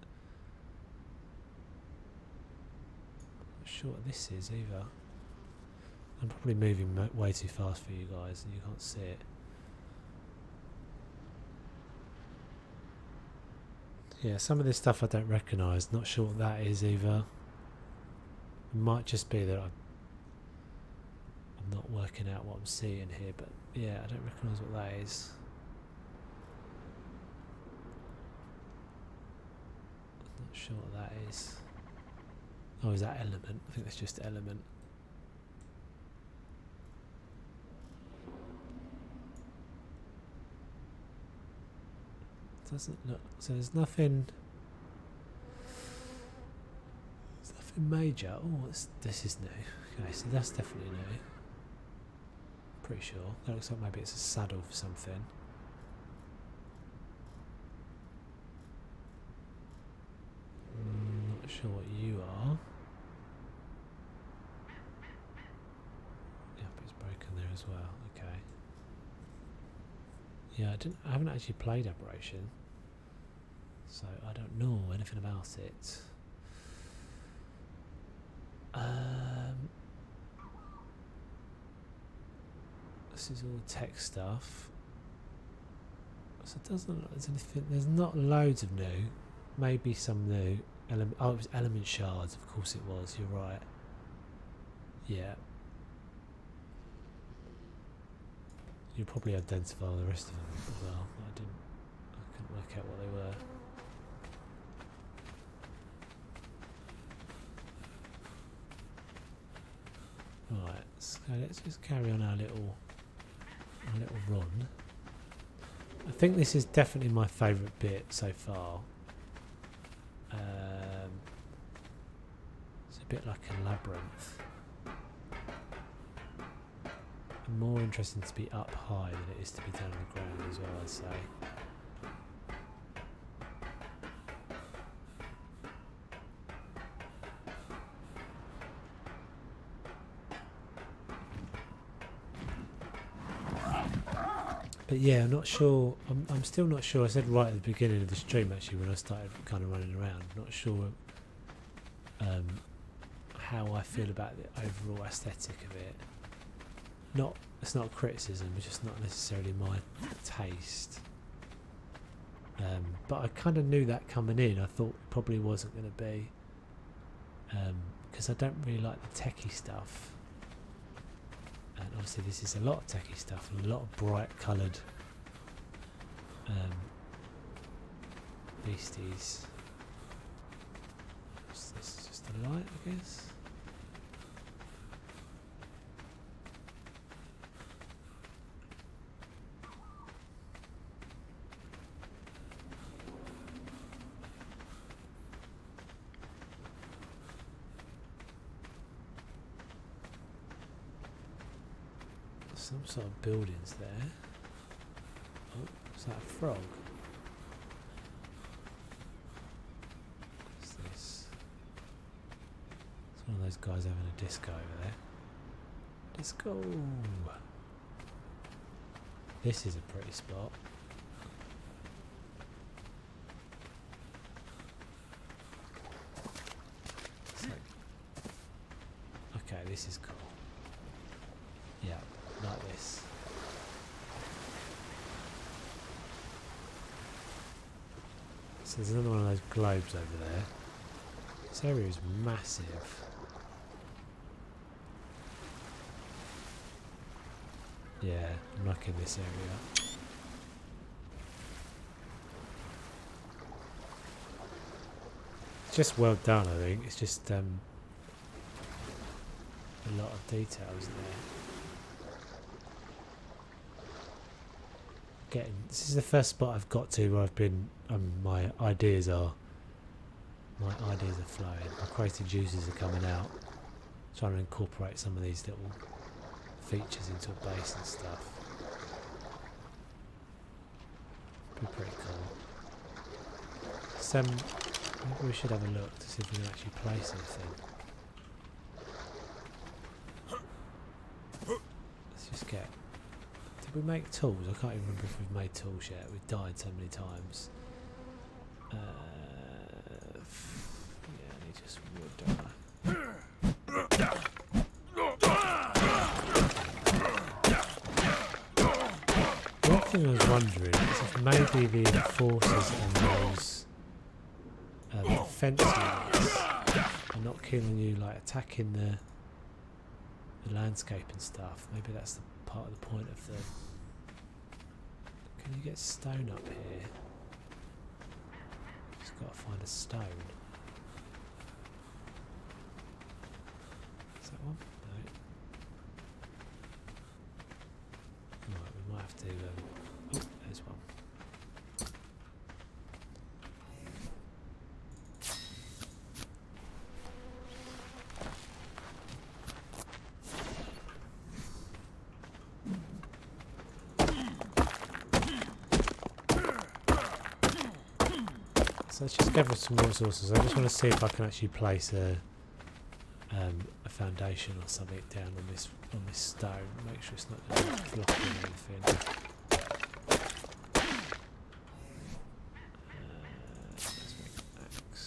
Not sure what this is either. I'm probably moving way too fast for you guys, and you can't see it. Yeah, some of this stuff I don't recognise. Not sure what that is either. It might just be that I'm not working out what I'm seeing here, but yeah, I don't recognise what that is. Not sure what that is. Oh, is that element? I think that's just element. Doesn't look, so there's nothing major. Oh, this is new. Okay, so that's definitely new. Pretty sure. That looks like maybe it's a saddle for something. Not sure what you are. Yep, it's broken there as well. Okay. Yeah, I haven't actually played Aberration, so I don't know anything about it. This is all tech stuff. So it doesn't look like there's anything. There's not loads of new. Maybe some new element. Oh, it was element shards. Of course it was. You're right. Yeah. You'll probably identify the rest of them as well. I couldn't work out what they were. Right, so let's just carry on our little run. I think this is definitely my favourite bit so far. It's a bit like a labyrinth. More interesting to be up high than it is to be down on the ground as well, I'd say. But yeah, I'm not sure. I'm still not sure. I said right at the beginning of the stream, actually, when I started kind of running around, I'm not sure how I feel about the overall aesthetic of it. It's not criticism, it's just not necessarily my taste. But I kind of knew that coming in. I thought it probably wasn't going to be, because I don't really like the techie stuff. And obviously this is a lot of techie stuff and a lot of bright coloured beasties. What's this? Just a light, I guess. Some sort of buildings there. Oh, is that a frog? What's this? It's one of those guys having a disco over there. Disco! This is a pretty spot. It's like this is cool. Yeah, like this. So there's another one of those globes over there. This area is massive. Yeah, I'm liking this area. It's just well done, I think. It's just a lot of details there. This is the first spot I've got to where I've been. My ideas are flowing. My creative juices are coming out. Trying to incorporate some of these little features into a base and stuff. Be pretty cool. So maybe we should have a look to see if we can actually place anything. Let's just get. Did we make tools? I can't even remember if we've made tools yet. We've died so many times. Yeah, I need just wood, don't I? One thing I was wondering is if maybe the enforcers and those fence units are not killing you, like attacking the landscape and stuff. Maybe that's the part of the point of the. Can you get stone up here? Just got to find a stone. Is that one? No. Right, we might have to. Oh, there's one. So let's just gather some more resources. I just want to see if I can actually place a foundation or something down on this stone. Make sure it's not going to be blocking anything. Let's make an axe.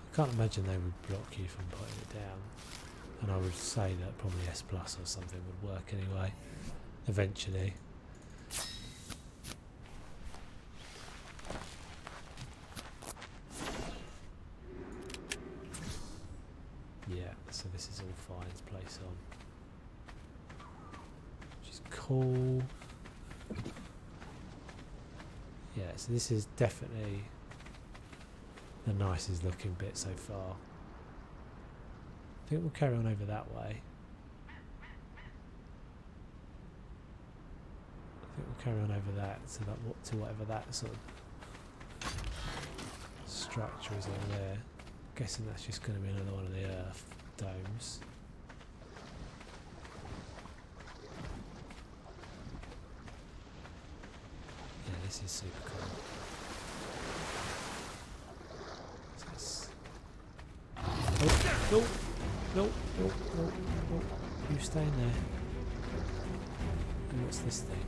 I can't imagine they would block you from putting it down, and I would say that probably S plus or something would work anyway, eventually. Yeah, so this is all fine to place on, which is cool. Yeah, so this is definitely the nicest looking bit so far. I think we'll carry on over that way. I think we'll carry on over that to whatever that sort of structure is over there. I'm guessing that's just going to be another one of the earth domes. Yeah, this is super cool. No, you stay in there. And what's this thing?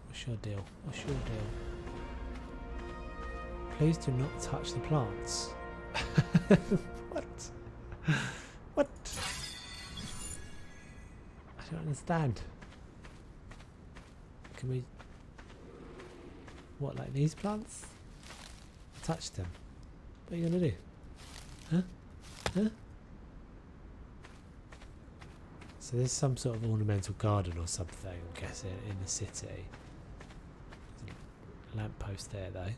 What's your deal? What's your deal? Please do not touch the plants. What? What? I don't understand. Can we... What, like these plants? Touch them. What are you going to do? Huh? Huh? So there's some sort of ornamental garden or something, I'm guessing, in the city. There's a lamppost there, though.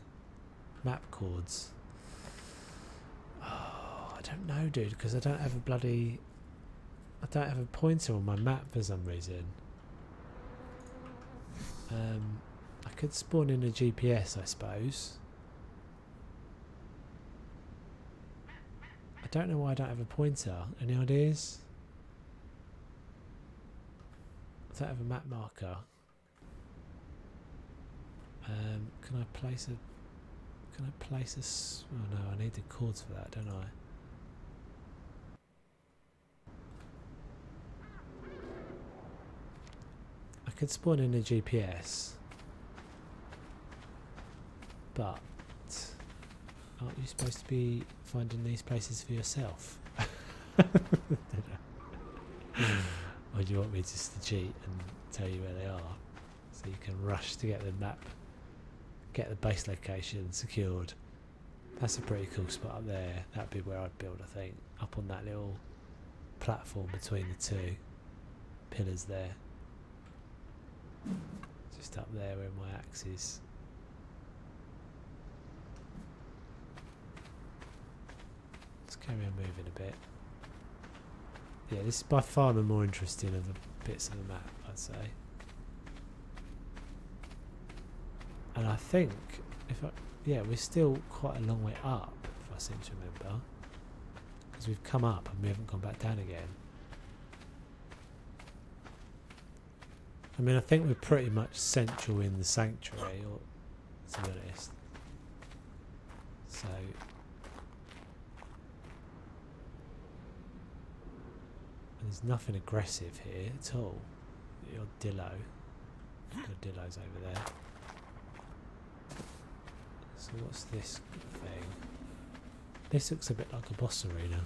Map chords. Oh, I don't know, dude, because I don't have a bloody... I don't have a pointer on my map for some reason. I could spawn in a GPS, I suppose. I don't know why I don't have a pointer. Any ideas? I don't have a map marker. Can I place a... Can I place a... Oh no, I need the chords for that, don't I? I could spawn in a GPS. But... Aren't you supposed to be finding these places for yourself? Or do you want me just to cheat and tell you where they are? So you can rush to get the map, get the base location secured. That's a pretty cool spot up there. That'd be where I'd build, I think. Up on that little platform between the two pillars there. Just up there where my axe is. Let's carry on moving a bit. Yeah, this is by far the more interesting of the bits of the map, I'd say. And I think, yeah, we're still quite a long way up, if I seem to remember. Because we've come up and we haven't gone back down again. I mean, I think we're pretty much central in the sanctuary, or to be honest. So... There's nothing aggressive here at all. Your Dillo. Your Dillo's over there. So what's this thing? This looks a bit like a boss arena.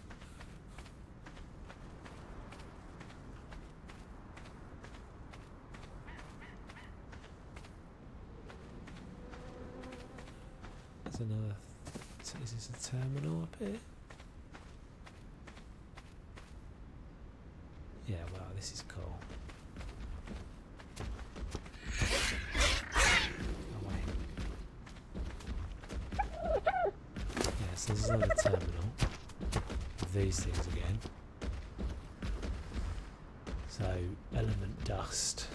There's another... Is this a terminal up here? Yeah, wow, this is cool. Oh wait. Yeah, so there's another terminal with these things again. So, element dust.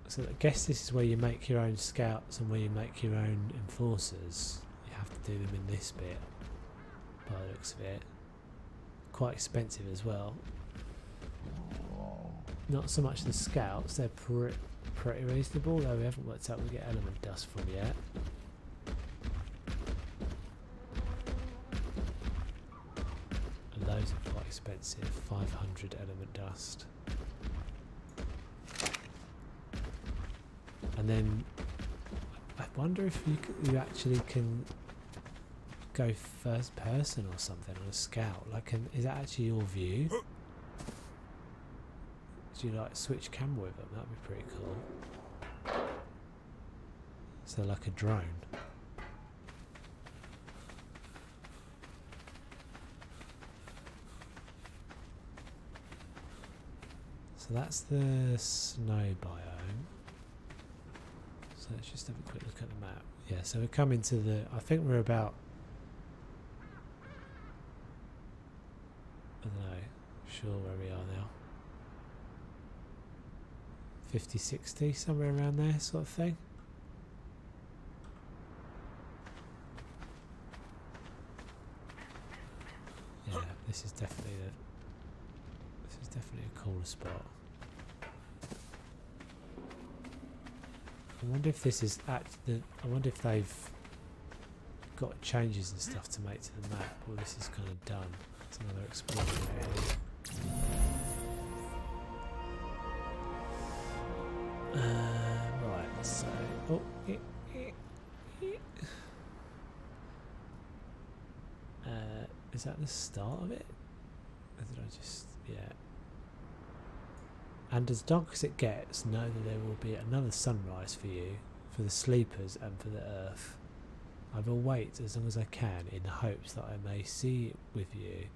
So I guess this is where you make your own scouts and where you make your own enforcers. You have to do them in this bit, by the looks of it. Quite expensive as well. Not so much the scouts, they're pretty reasonable, though we haven't worked out what we get element dust from yet. And those are quite expensive, 500 element dust. And then I wonder if you actually can go first person or something on a scout. Like, is that actually your view? Do you like switch camera with them? That'd be pretty cool. So like a drone. So that's the snow biome. So let's just have a quick look at the map. Yeah, so we're coming to the... I think we're about... I don't know, sure where we are now. 50, 60, somewhere around there sort of thing. Yeah, this is definitely a cooler spot. I wonder if this is I wonder if they've got changes and stuff to make to the map, or this is kind of done. It's another explosion area. Right, so... Oh, is that the start of it? Or did I just... Yeah. And as dark as it gets, know that there will be another sunrise for you, for the sleepers and for the earth. I will wait as long as I can in hopes that I may see it with you,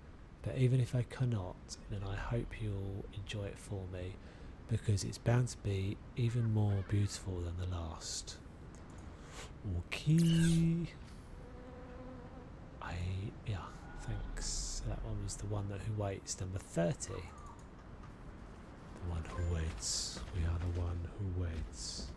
but even if I cannot, then I hope you'll enjoy it for me, because it's bound to be even more beautiful than the last. Okay. Yeah, thanks. So that one was the one that who waits, number 30. The one who waits. We are the one who waits.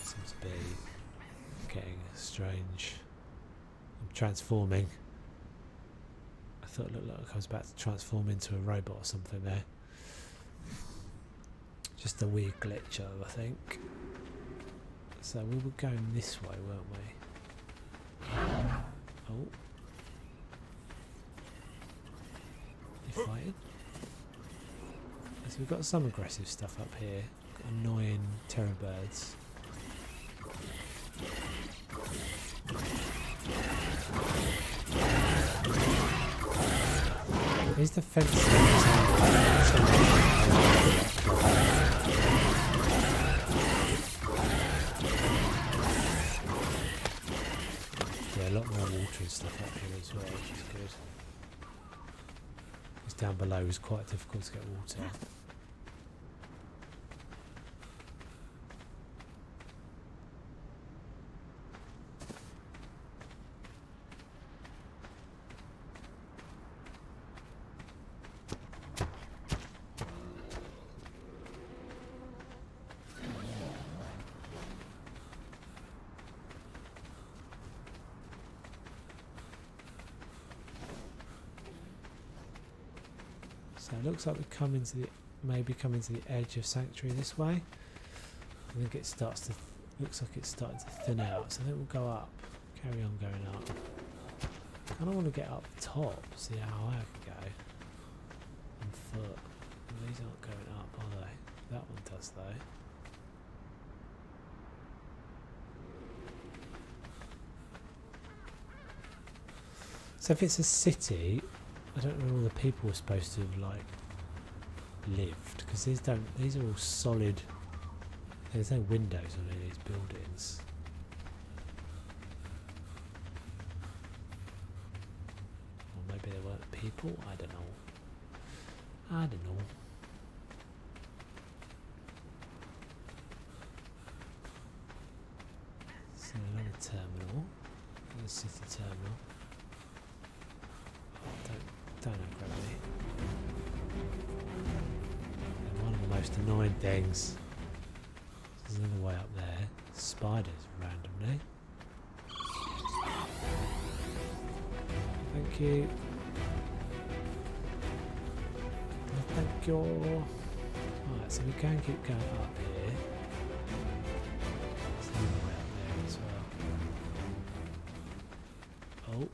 Seems a be getting strange. I'm transforming. I thought it looked like I was about to transform into a robot or something there. Just a weird glitch, I think. So we were going this way, weren't we? Oh. You fighting? So we've got some aggressive stuff up here. Got annoying terror birds. Is the fence? Yeah, a lot more water and stuff up here as well, which is good. Because down below is quite difficult to get water. So it looks like we come into the maybe come into the edge of Sanctuary this way. I think it starts to looks like it's starting to thin out. So I think we'll go up, carry on going up. I kind of want to get up top, see how high I can go on foot. Well, these aren't going up, are they? That one does though. So if it's a city, I don't know where all the people are supposed to have like lived, because these are all solid. There's no windows on any of these buildings. Or maybe there weren't people, I don't know. I don't know. So another terminal, another city terminal. Don't aggro me. And one of the most annoying things. There's another way up there. Spiders randomly. Thank you. Thank you. Alright, so we can keep going up here. There's another way up there as well. Oh.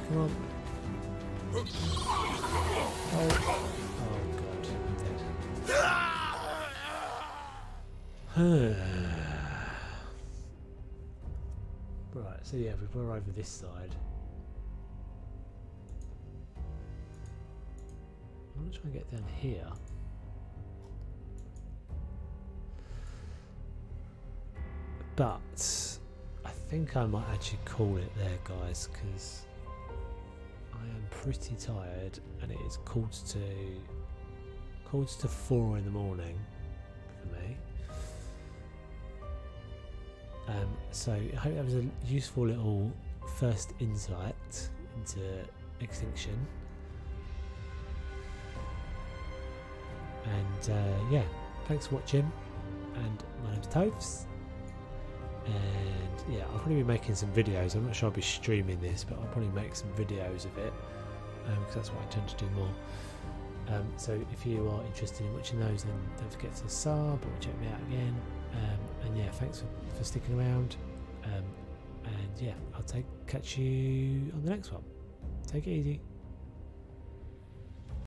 Come on. Oh god, I'm dead. Right, so yeah, we're over this side. I'm gonna try and get down here. But I think I might actually call it there, guys, because I am pretty tired and it is quarter to 4 in the morning for me. So I hope that was a useful little first insight into Extinction. And yeah, thanks for watching, and my name's Toves. And yeah, I'll probably be making some videos. I'm not sure I'll be streaming this, but I'll probably make some videos of it, because that's what I tend to do more. So if you are interested in watching those, then don't forget to sub or check me out again. And yeah, thanks for sticking around. And yeah, I'll catch you on the next one. Take it easy.